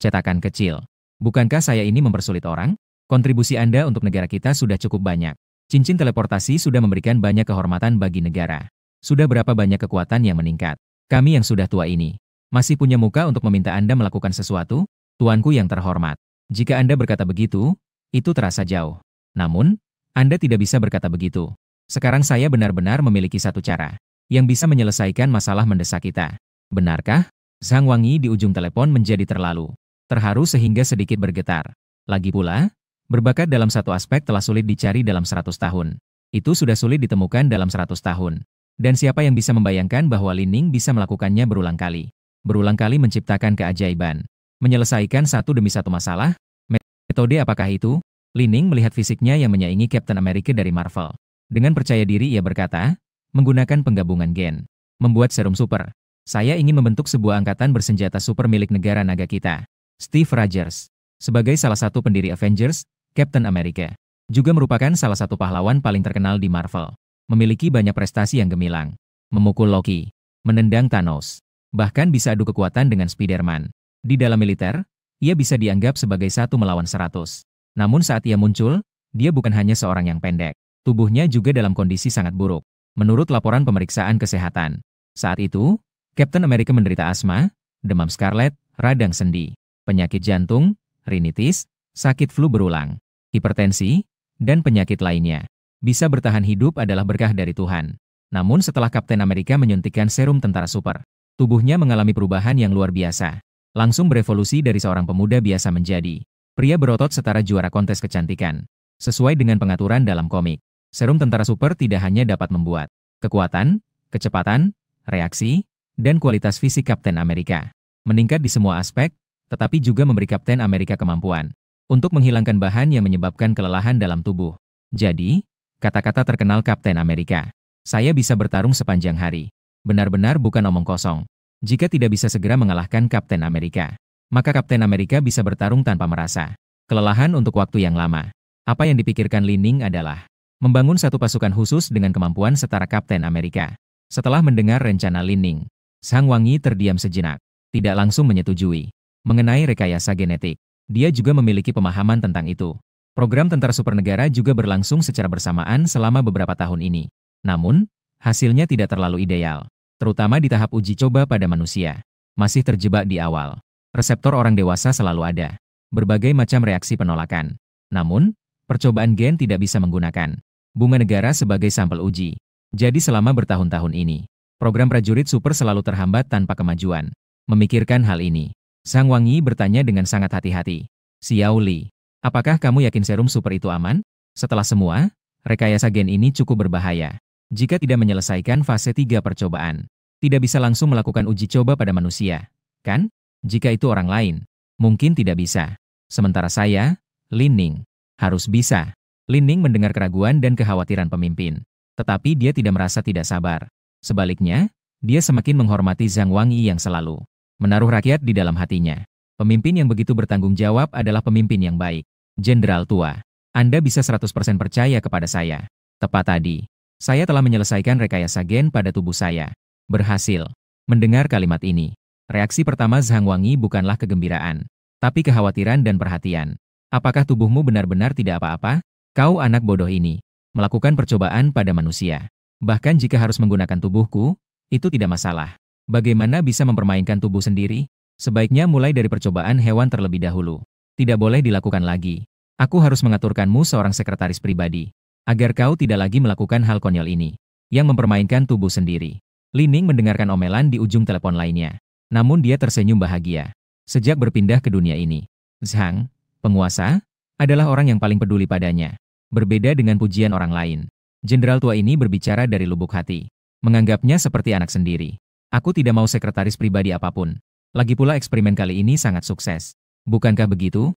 Cetakan kecil. Bukankah saya ini mempersulit orang? Kontribusi Anda untuk negara kita sudah cukup banyak. Cincin teleportasi sudah memberikan banyak kehormatan bagi negara. Sudah berapa banyak kekuatan yang meningkat. Kami yang sudah tua ini, masih punya muka untuk meminta Anda melakukan sesuatu? Tuanku yang terhormat. Jika Anda berkata begitu, itu terasa jauh. Namun, Anda tidak bisa berkata begitu. Sekarang saya benar-benar memiliki satu cara yang bisa menyelesaikan masalah mendesak kita. Benarkah? Zhang Wangi di ujung telepon menjadi terlalu terharu sehingga sedikit bergetar. Lagi pula, berbakat dalam satu aspek telah sulit dicari dalam 100 tahun. Itu sudah sulit ditemukan dalam 100 tahun. Dan siapa yang bisa membayangkan bahwa Lining bisa melakukannya berulang kali? Berulang kali menciptakan keajaiban. Menyelesaikan satu demi satu masalah? Metode apakah itu? Lining melihat fisiknya yang menyaingi Captain America dari Marvel. Dengan percaya diri ia berkata, menggunakan penggabungan gen. Membuat serum super. Saya ingin membentuk sebuah angkatan bersenjata super milik negara naga kita. Steve Rogers. Sebagai salah satu pendiri Avengers, Captain America juga merupakan salah satu pahlawan paling terkenal di Marvel. Memiliki banyak prestasi yang gemilang. Memukul Loki. Menendang Thanos. Bahkan bisa adu kekuatan dengan Spider-Man. Di dalam militer, ia bisa dianggap sebagai 1 melawan 100. Namun saat ia muncul, dia bukan hanya seorang yang pendek. Tubuhnya juga dalam kondisi sangat buruk. Menurut laporan pemeriksaan kesehatan. Saat itu, Captain America menderita asma, demam scarlet, radang sendi, penyakit jantung, rinitis, sakit flu berulang, hipertensi, dan penyakit lainnya. Bisa bertahan hidup adalah berkah dari Tuhan. Namun setelah Captain America menyuntikkan serum tentara super, tubuhnya mengalami perubahan yang luar biasa. Langsung berevolusi dari seorang pemuda biasa menjadi pria berotot setara juara kontes kecantikan. Sesuai dengan pengaturan dalam komik, serum tentara super tidak hanya dapat membuat kekuatan, kecepatan, reaksi, dan kualitas fisik Kapten Amerika meningkat di semua aspek, tetapi juga memberi Kapten Amerika kemampuan untuk menghilangkan bahan yang menyebabkan kelelahan dalam tubuh. Jadi, kata-kata terkenal Kapten Amerika, "Saya bisa bertarung sepanjang hari," benar-benar bukan omong kosong. Jika tidak bisa segera mengalahkan Kapten Amerika, maka Kapten Amerika bisa bertarung tanpa merasa kelelahan untuk waktu yang lama. Apa yang dipikirkan Li Ning adalah membangun satu pasukan khusus dengan kemampuan setara Kapten Amerika. Setelah mendengar rencana Li Ning, Zhang Wangi terdiam sejenak, tidak langsung menyetujui mengenai rekayasa genetik. Dia juga memiliki pemahaman tentang itu. Program tentara super negara juga berlangsung secara bersamaan selama beberapa tahun ini. Namun, hasilnya tidak terlalu ideal, terutama di tahap uji coba pada manusia. Masih terjebak di awal. Reseptor orang dewasa selalu ada berbagai macam reaksi penolakan. Namun, percobaan gen tidak bisa menggunakan bunga negara sebagai sampel uji. Jadi selama bertahun-tahun ini, program prajurit super selalu terhambat tanpa kemajuan. Memikirkan hal ini, Zhang Wangi bertanya dengan sangat hati-hati. "Xiao Li, apakah kamu yakin serum super itu aman? Setelah semua, rekayasa gen ini cukup berbahaya. Jika tidak menyelesaikan fase 3 percobaan, tidak bisa langsung melakukan uji coba pada manusia, kan? Jika itu orang lain, mungkin tidak bisa. Sementara saya, Li Ning, harus bisa." Li Ning mendengar keraguan dan kekhawatiran pemimpin, tetapi dia tidak merasa tidak sabar. Sebaliknya, dia semakin menghormati Zhang Wangi yang selalu menaruh rakyat di dalam hatinya. Pemimpin yang begitu bertanggung jawab adalah pemimpin yang baik. "Jenderal tua, Anda bisa 100% percaya kepada saya. Tepat tadi, saya telah menyelesaikan rekayasa gen pada tubuh saya. Berhasil." Mendengar kalimat ini, reaksi pertama Zhang Wangi bukanlah kegembiraan, tapi kekhawatiran dan perhatian. "Apakah tubuhmu benar-benar tidak apa-apa? Kau anak bodoh ini, melakukan percobaan pada manusia. Bahkan jika harus menggunakan tubuhku, itu tidak masalah. Bagaimana bisa mempermainkan tubuh sendiri? Sebaiknya mulai dari percobaan hewan terlebih dahulu. Tidak boleh dilakukan lagi. Aku harus mengaturkanmu seorang sekretaris pribadi, agar kau tidak lagi melakukan hal konyol ini, yang mempermainkan tubuh sendiri." Li Ning mendengarkan omelan di ujung telepon lainnya. Namun dia tersenyum bahagia. Sejak berpindah ke dunia ini, Zhang, penguasa, adalah orang yang paling peduli padanya. Berbeda dengan pujian orang lain, jenderal tua ini berbicara dari lubuk hati, menganggapnya seperti anak sendiri. "Aku tidak mau sekretaris pribadi apapun. Lagi pula eksperimen kali ini sangat sukses. Bukankah begitu?"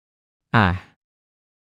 Ah,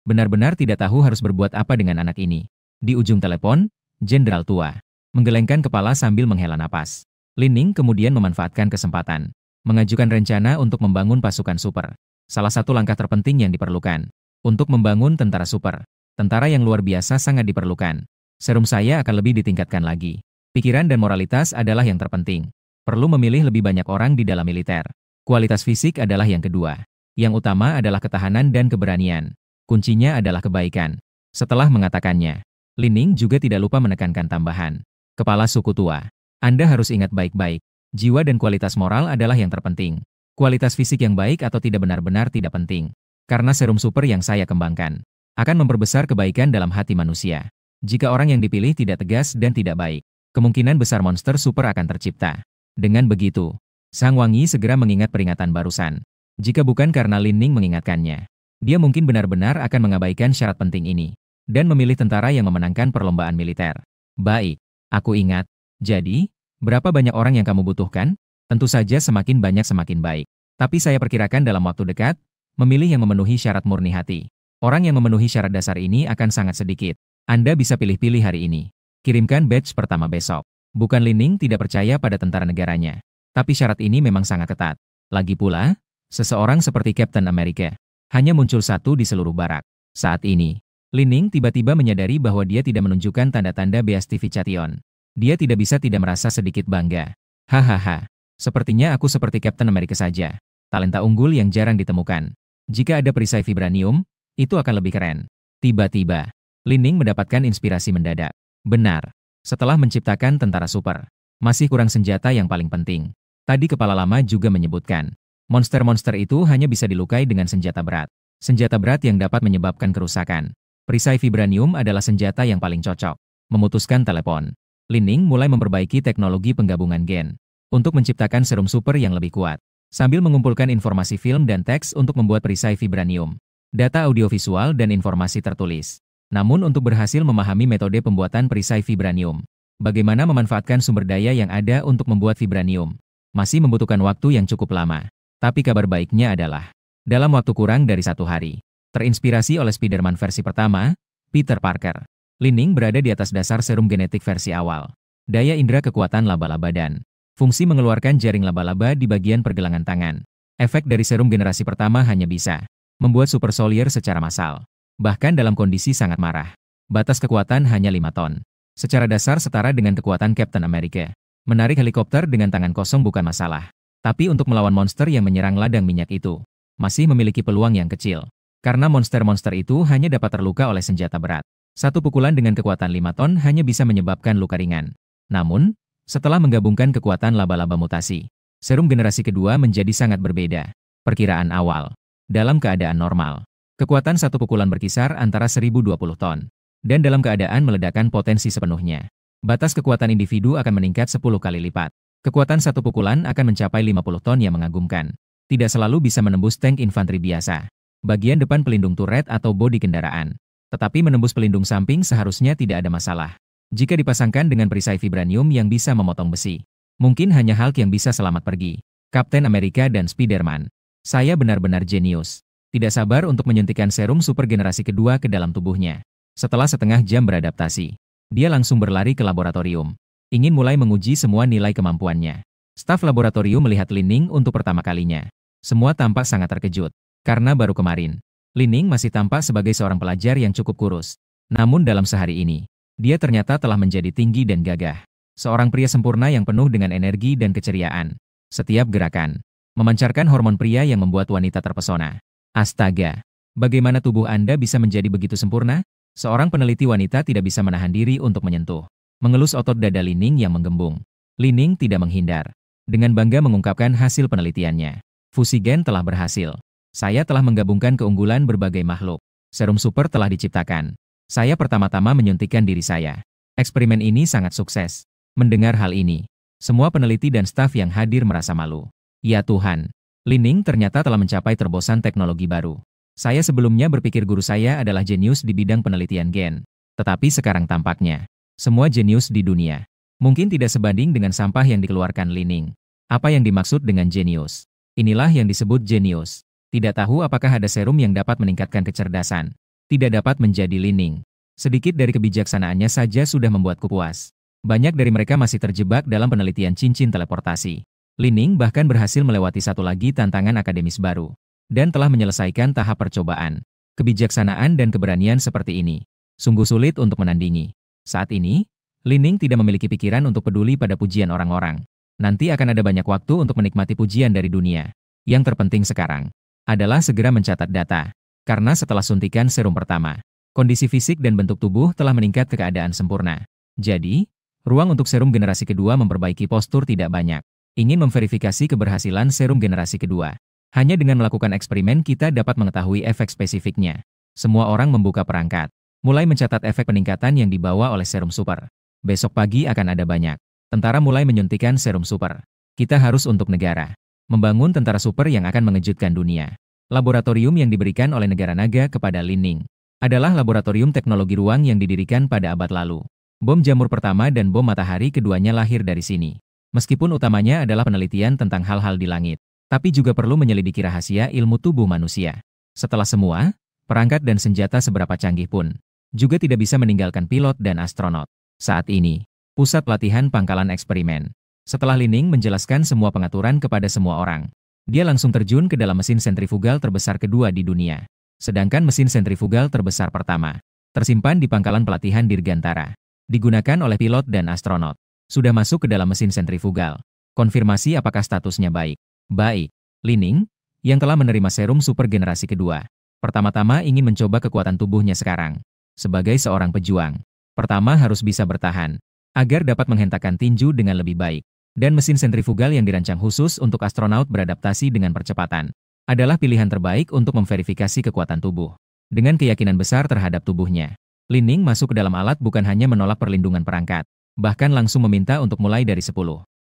benar-benar tidak tahu harus berbuat apa dengan anak ini. Di ujung telepon, jenderal tua menggelengkan kepala sambil menghela napas. Li Ning kemudian memanfaatkan kesempatan, mengajukan rencana untuk membangun pasukan super. Salah satu langkah terpenting yang diperlukan untuk membangun tentara super. Tentara yang luar biasa sangat diperlukan. Serum saya akan lebih ditingkatkan lagi. Pikiran dan moralitas adalah yang terpenting. Perlu memilih lebih banyak orang di dalam militer. Kualitas fisik adalah yang kedua. Yang utama adalah ketahanan dan keberanian. Kuncinya adalah kebaikan. Setelah mengatakannya, Li Ning juga tidak lupa menekankan tambahan. "Kepala suku tua, Anda harus ingat baik-baik. Jiwa dan kualitas moral adalah yang terpenting. Kualitas fisik yang baik atau tidak benar-benar tidak penting. Karena serum super yang saya kembangkan akan memperbesar kebaikan dalam hati manusia. Jika orang yang dipilih tidak tegas dan tidak baik, kemungkinan besar monster super akan tercipta." Dengan begitu, Zhang Wangi segera mengingat peringatan barusan. Jika bukan karena Li Ning mengingatkannya, dia mungkin benar-benar akan mengabaikan syarat penting ini dan memilih tentara yang memenangkan perlombaan militer. "Baik, aku ingat. Jadi, berapa banyak orang yang kamu butuhkan?" "Tentu saja semakin banyak semakin baik. Tapi saya perkirakan dalam waktu dekat, memilih yang memenuhi syarat murni hati. Orang yang memenuhi syarat dasar ini akan sangat sedikit. Anda bisa pilih-pilih hari ini. Kirimkan batch pertama besok." Bukan Li Ning tidak percaya pada tentara negaranya, tapi syarat ini memang sangat ketat. Lagi pula, seseorang seperti Kapten Amerika hanya muncul satu di seluruh barak. Saat ini, Li Ning tiba-tiba menyadari bahwa dia tidak menunjukkan tanda-tanda beatification. Dia tidak bisa tidak merasa sedikit bangga. "Hahaha, sepertinya aku seperti Kapten Amerika saja. Talenta unggul yang jarang ditemukan. Jika ada perisai vibranium, itu akan lebih keren." Tiba-tiba, Li Ning mendapatkan inspirasi mendadak. Benar. Setelah menciptakan tentara super, masih kurang senjata yang paling penting. Tadi kepala lama juga menyebutkan, monster-monster itu hanya bisa dilukai dengan senjata berat. Senjata berat yang dapat menyebabkan kerusakan. Perisai vibranium adalah senjata yang paling cocok. Memutuskan telepon, Li Ning mulai memperbaiki teknologi penggabungan gen untuk menciptakan serum super yang lebih kuat. sambil mengumpulkan informasi film dan teks untuk membuat perisai vibranium, data audiovisual dan informasi tertulis. Namun untuk berhasil memahami metode pembuatan perisai vibranium, bagaimana memanfaatkan sumber daya yang ada untuk membuat vibranium, masih membutuhkan waktu yang cukup lama. Tapi kabar baiknya adalah, dalam waktu kurang dari 1 hari, terinspirasi oleh Spider-Man versi pertama, Peter Parker, Li-Ning berada di atas dasar serum genetik versi awal. Daya indera kekuatan laba-laba dan fungsi mengeluarkan jaring laba-laba di bagian pergelangan tangan. Efek dari serum generasi pertama hanya bisa membuat Super Soldier secara massal, bahkan dalam kondisi sangat marah. Batas kekuatan hanya 5 ton. Secara dasar setara dengan kekuatan Captain America. Menarik helikopter dengan tangan kosong bukan masalah. Tapi untuk melawan monster yang menyerang ladang minyak itu, masih memiliki peluang yang kecil. Karena monster-monster itu hanya dapat terluka oleh senjata berat. Satu pukulan dengan kekuatan 5 ton hanya bisa menyebabkan luka ringan. Namun, setelah menggabungkan kekuatan laba-laba mutasi, serum generasi kedua menjadi sangat berbeda. Perkiraan awal. Dalam keadaan normal, kekuatan satu pukulan berkisar antara 1020 ton. Dan dalam keadaan meledakkan potensi sepenuhnya, batas kekuatan individu akan meningkat 10 kali lipat. Kekuatan satu pukulan akan mencapai 50 ton yang mengagumkan. Tidak selalu bisa menembus tank infanteri biasa, bagian depan pelindung turret atau bodi kendaraan. Tetapi menembus pelindung samping seharusnya tidak ada masalah. Jika dipasangkan dengan perisai vibranium yang bisa memotong besi, mungkin hanya Hulk yang bisa selamat pergi. Kapten Amerika dan Spider-Man. Saya benar-benar jenius. Tidak sabar untuk menyuntikkan serum super generasi kedua ke dalam tubuhnya. Setelah setengah jam beradaptasi, dia langsung berlari ke laboratorium. Ingin mulai menguji semua nilai kemampuannya. Staf laboratorium melihat Li-Ning untuk pertama kalinya. Semua tampak sangat terkejut. Karena baru kemarin, Li-Ning masih tampak sebagai seorang pelajar yang cukup kurus. Namun dalam sehari ini, dia ternyata telah menjadi tinggi dan gagah. Seorang pria sempurna yang penuh dengan energi dan keceriaan. Setiap gerakan memancarkan hormon pria yang membuat wanita terpesona. Astaga, bagaimana tubuh Anda bisa menjadi begitu sempurna? Seorang peneliti wanita tidak bisa menahan diri untuk menyentuh, mengelus otot dada Li-Ning yang menggembung. Li-Ning tidak menghindar. Dengan bangga mengungkapkan hasil penelitiannya. Fusi gen telah berhasil. Saya telah menggabungkan keunggulan berbagai makhluk. Serum super telah diciptakan. Saya pertama-tama menyuntikkan diri saya. Eksperimen ini sangat sukses. Mendengar hal ini, semua peneliti dan staf yang hadir merasa malu. Ya Tuhan, Li-Ning ternyata telah mencapai terobosan teknologi baru. Saya sebelumnya berpikir guru saya adalah jenius di bidang penelitian gen. Tetapi sekarang tampaknya, semua jenius di dunia mungkin tidak sebanding dengan sampah yang dikeluarkan Li-Ning. Apa yang dimaksud dengan jenius? Inilah yang disebut jenius. Tidak tahu apakah ada serum yang dapat meningkatkan kecerdasan. Tidak dapat menjadi Li-Ning. Sedikit dari kebijaksanaannya saja sudah membuatku puas. Banyak dari mereka masih terjebak dalam penelitian cincin teleportasi. Li-Ning bahkan berhasil melewati satu lagi tantangan akademis baru. Dan telah menyelesaikan tahap percobaan. Kebijaksanaan dan keberanian seperti ini sungguh sulit untuk menandingi. Saat ini, Li-Ning tidak memiliki pikiran untuk peduli pada pujian orang-orang. Nanti akan ada banyak waktu untuk menikmati pujian dari dunia. Yang terpenting sekarang adalah segera mencatat data. Karena setelah suntikan serum pertama, kondisi fisik dan bentuk tubuh telah meningkat ke keadaan sempurna. Jadi, ruang untuk serum generasi kedua memperbaiki postur tidak banyak. Ingin memverifikasi keberhasilan serum generasi kedua. Hanya dengan melakukan eksperimen kita dapat mengetahui efek spesifiknya. Semua orang membuka perangkat, mulai mencatat efek peningkatan yang dibawa oleh serum super. Besok pagi akan ada banyak tentara mulai menyuntikkan serum super. Kita harus untuk negara membangun tentara super yang akan mengejutkan dunia. Laboratorium yang diberikan oleh negara naga kepada Li-Ning adalah laboratorium teknologi ruang yang didirikan pada abad lalu. Bom jamur pertama dan bom matahari keduanya lahir dari sini. Meskipun utamanya adalah penelitian tentang hal-hal di langit, tapi juga perlu menyelidiki rahasia ilmu tubuh manusia. Setelah semua, perangkat dan senjata seberapa canggih pun juga tidak bisa meninggalkan pilot dan astronot. Saat ini, pusat pelatihan pangkalan eksperimen. Setelah Li-Ning menjelaskan semua pengaturan kepada semua orang, dia langsung terjun ke dalam mesin sentrifugal terbesar kedua di dunia. Sedangkan mesin sentrifugal terbesar pertama tersimpan di pangkalan pelatihan Dirgantara. Digunakan oleh pilot dan astronot. Sudah masuk ke dalam mesin sentrifugal. Konfirmasi apakah statusnya baik. Baik. Li-Ning, yang telah menerima serum super generasi kedua, pertama-tama ingin mencoba kekuatan tubuhnya sekarang. Sebagai seorang pejuang, pertama harus bisa bertahan, agar dapat menghentakkan tinju dengan lebih baik. Dan mesin sentrifugal yang dirancang khusus untuk astronaut beradaptasi dengan percepatan adalah pilihan terbaik untuk memverifikasi kekuatan tubuh. Dengan keyakinan besar terhadap tubuhnya, Li-Ning masuk ke dalam alat bukan hanya menolak perlindungan perangkat, bahkan langsung meminta untuk mulai dari 10.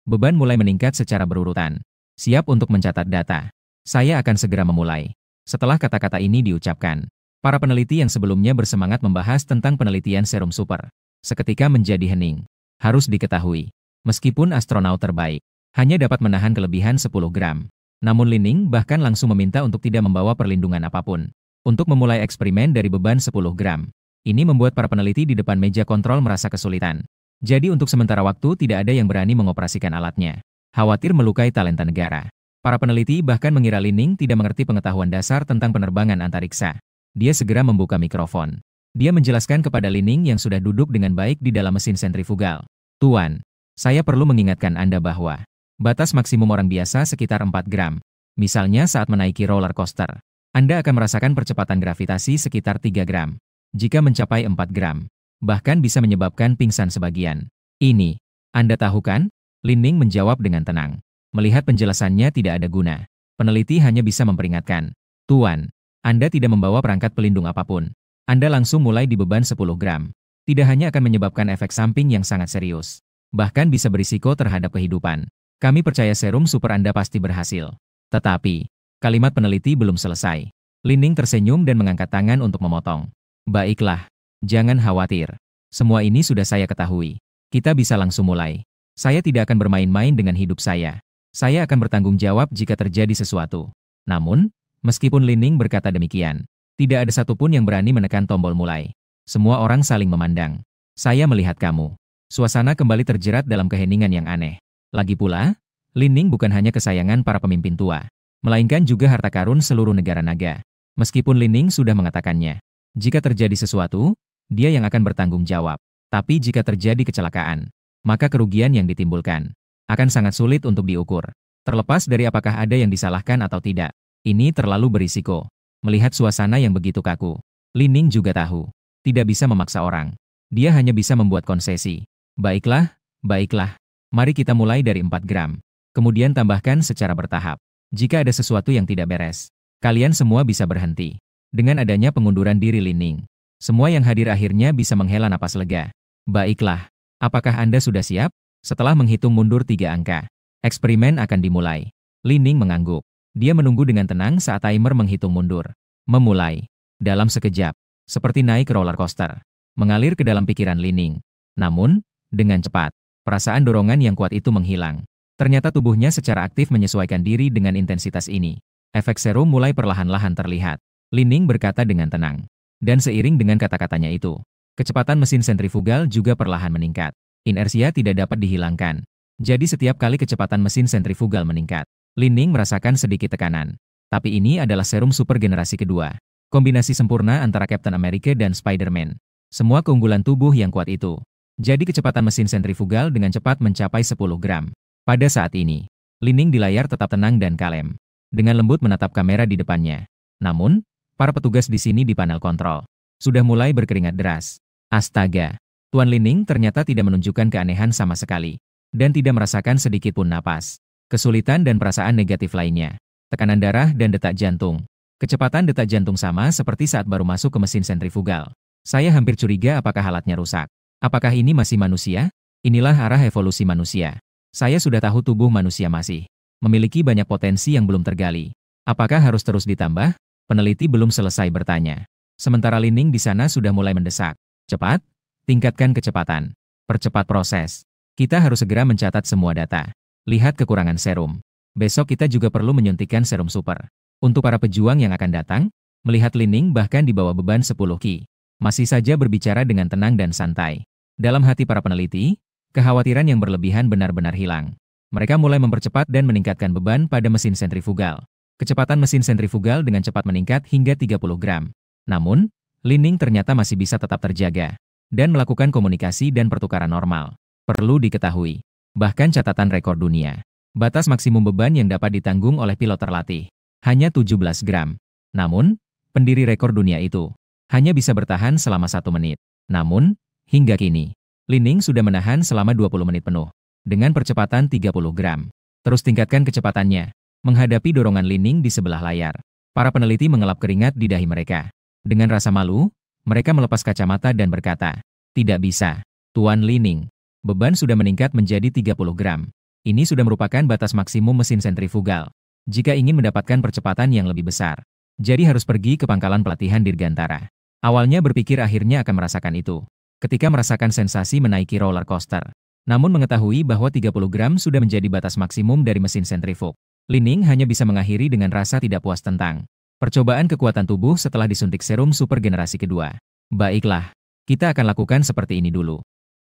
Beban mulai meningkat secara berurutan. Siap untuk mencatat data. Saya akan segera memulai. Setelah kata-kata ini diucapkan, para peneliti yang sebelumnya bersemangat membahas tentang penelitian serum super seketika menjadi hening. Harus diketahui, meskipun astronaut terbaik hanya dapat menahan kelebihan 10 gram, namun Lining bahkan langsung meminta untuk tidak membawa perlindungan apapun untuk memulai eksperimen dari beban 10 gram. Ini membuat para peneliti di depan meja kontrol merasa kesulitan. Jadi untuk sementara waktu tidak ada yang berani mengoperasikan alatnya. Khawatir melukai talenta negara. Para peneliti bahkan mengira Lining tidak mengerti pengetahuan dasar tentang penerbangan antariksa. Dia segera membuka mikrofon. Dia menjelaskan kepada Lining yang sudah duduk dengan baik di dalam mesin sentrifugal. Tuan, saya perlu mengingatkan Anda bahwa batas maksimum orang biasa sekitar 4 gram. Misalnya saat menaiki roller coaster, Anda akan merasakan percepatan gravitasi sekitar 3 gram. Jika mencapai 4 gram, bahkan bisa menyebabkan pingsan sebagian. Ini, Anda tahu kan? Lining menjawab dengan tenang. Melihat penjelasannya tidak ada guna, peneliti hanya bisa memperingatkan. Tuan, Anda tidak membawa perangkat pelindung apapun. Anda langsung mulai di beban 10 gram. Tidak hanya akan menyebabkan efek samping yang sangat serius, bahkan bisa berisiko terhadap kehidupan. Kami percaya serum super Anda pasti berhasil. Tetapi, kalimat peneliti belum selesai. Lining tersenyum dan mengangkat tangan untuk memotong. Baiklah, jangan khawatir. Semua ini sudah saya ketahui. Kita bisa langsung mulai. Saya tidak akan bermain-main dengan hidup saya. Saya akan bertanggung jawab jika terjadi sesuatu. Namun, meskipun Lining berkata demikian, tidak ada satupun yang berani menekan tombol mulai. Semua orang saling memandang. Saya melihat kamu. Suasana kembali terjerat dalam keheningan yang aneh. Lagi pula, Lining bukan hanya kesayangan para pemimpin tua, melainkan juga harta karun seluruh negara naga. Meskipun Lining sudah mengatakannya, jika terjadi sesuatu, dia yang akan bertanggung jawab. Tapi jika terjadi kecelakaan, maka kerugian yang ditimbulkan akan sangat sulit untuk diukur. Terlepas dari apakah ada yang disalahkan atau tidak, ini terlalu berisiko. Melihat suasana yang begitu kaku, Lining juga tahu, tidak bisa memaksa orang. Dia hanya bisa membuat konsesi. Baiklah, baiklah. Mari kita mulai dari 4 gram. Kemudian tambahkan secara bertahap. Jika ada sesuatu yang tidak beres, kalian semua bisa berhenti. Dengan adanya pengunduran diri Lining, semua yang hadir akhirnya bisa menghela napas lega. Baiklah. Apakah Anda sudah siap? Setelah menghitung mundur 3 angka, eksperimen akan dimulai. Lining mengangguk. Dia menunggu dengan tenang saat timer menghitung mundur. Memulai. Dalam sekejap, seperti naik roller coaster, mengalir ke dalam pikiran Lining. Namun, dengan cepat, perasaan dorongan yang kuat itu menghilang. Ternyata tubuhnya secara aktif menyesuaikan diri dengan intensitas ini. Efek serum mulai perlahan-lahan terlihat. Lining berkata dengan tenang. Dan seiring dengan kata-katanya itu, kecepatan mesin sentrifugal juga perlahan meningkat. Inersia tidak dapat dihilangkan. Jadi setiap kali kecepatan mesin sentrifugal meningkat, Lining merasakan sedikit tekanan. Tapi ini adalah serum super generasi kedua. Kombinasi sempurna antara Captain America dan Spider-Man. Semua keunggulan tubuh yang kuat itu. Jadi kecepatan mesin sentrifugal dengan cepat mencapai 10 gram. Pada saat ini, Lining di layar tetap tenang dan kalem. Dengan lembut menatap kamera di depannya. Namun, para petugas di sini di panel kontrol sudah mulai berkeringat deras. Astaga, Tuan Lining ternyata tidak menunjukkan keanehan sama sekali, dan tidak merasakan sedikit pun napas. Kesulitan dan perasaan negatif lainnya, tekanan darah dan detak jantung. Kecepatan detak jantung sama seperti saat baru masuk ke mesin sentrifugal. Saya hampir curiga apakah alatnya rusak. Apakah ini masih manusia? Inilah arah evolusi manusia. Saya sudah tahu tubuh manusia masih memiliki banyak potensi yang belum tergali. Apakah harus terus ditambah? Peneliti belum selesai bertanya. Sementara Lining di sana sudah mulai mendesak. Cepat, tingkatkan kecepatan. Percepat proses. Kita harus segera mencatat semua data. Lihat kekurangan serum. Besok kita juga perlu menyuntikkan serum super. Untuk para pejuang yang akan datang, melihat Lining bahkan di bawah beban 10 ki. Masih saja berbicara dengan tenang dan santai. Dalam hati para peneliti, kekhawatiran yang berlebihan benar-benar hilang. Mereka mulai mempercepat dan meningkatkan beban pada mesin sentrifugal. Kecepatan mesin sentrifugal dengan cepat meningkat hingga 30 gram. Namun, Lining ternyata masih bisa tetap terjaga dan melakukan komunikasi dan pertukaran normal. Perlu diketahui, bahkan catatan rekor dunia, batas maksimum beban yang dapat ditanggung oleh pilot terlatih hanya 17 gram. Namun, pendiri rekor dunia itu hanya bisa bertahan selama 1 menit. Namun, hingga kini, Lining sudah menahan selama 20 menit penuh dengan percepatan 30 gram. Terus tingkatkan kecepatannya. Menghadapi dorongan Lining di sebelah layar, para peneliti mengelap keringat di dahi mereka. Dengan rasa malu, mereka melepas kacamata dan berkata, "Tidak bisa, Tuan Lining. Beban sudah meningkat menjadi 30 gram. Ini sudah merupakan batas maksimum mesin sentrifugal. Jika ingin mendapatkan percepatan yang lebih besar, jadi harus pergi ke pangkalan pelatihan Dirgantara. Awalnya berpikir akhirnya akan merasakan itu. Ketika merasakan sensasi menaiki roller coaster. Namun mengetahui bahwa 30 gram sudah menjadi batas maksimum dari mesin sentrifug. Lining hanya bisa mengakhiri dengan rasa tidak puas tentang percobaan kekuatan tubuh setelah disuntik serum super generasi kedua. Baiklah, kita akan lakukan seperti ini dulu.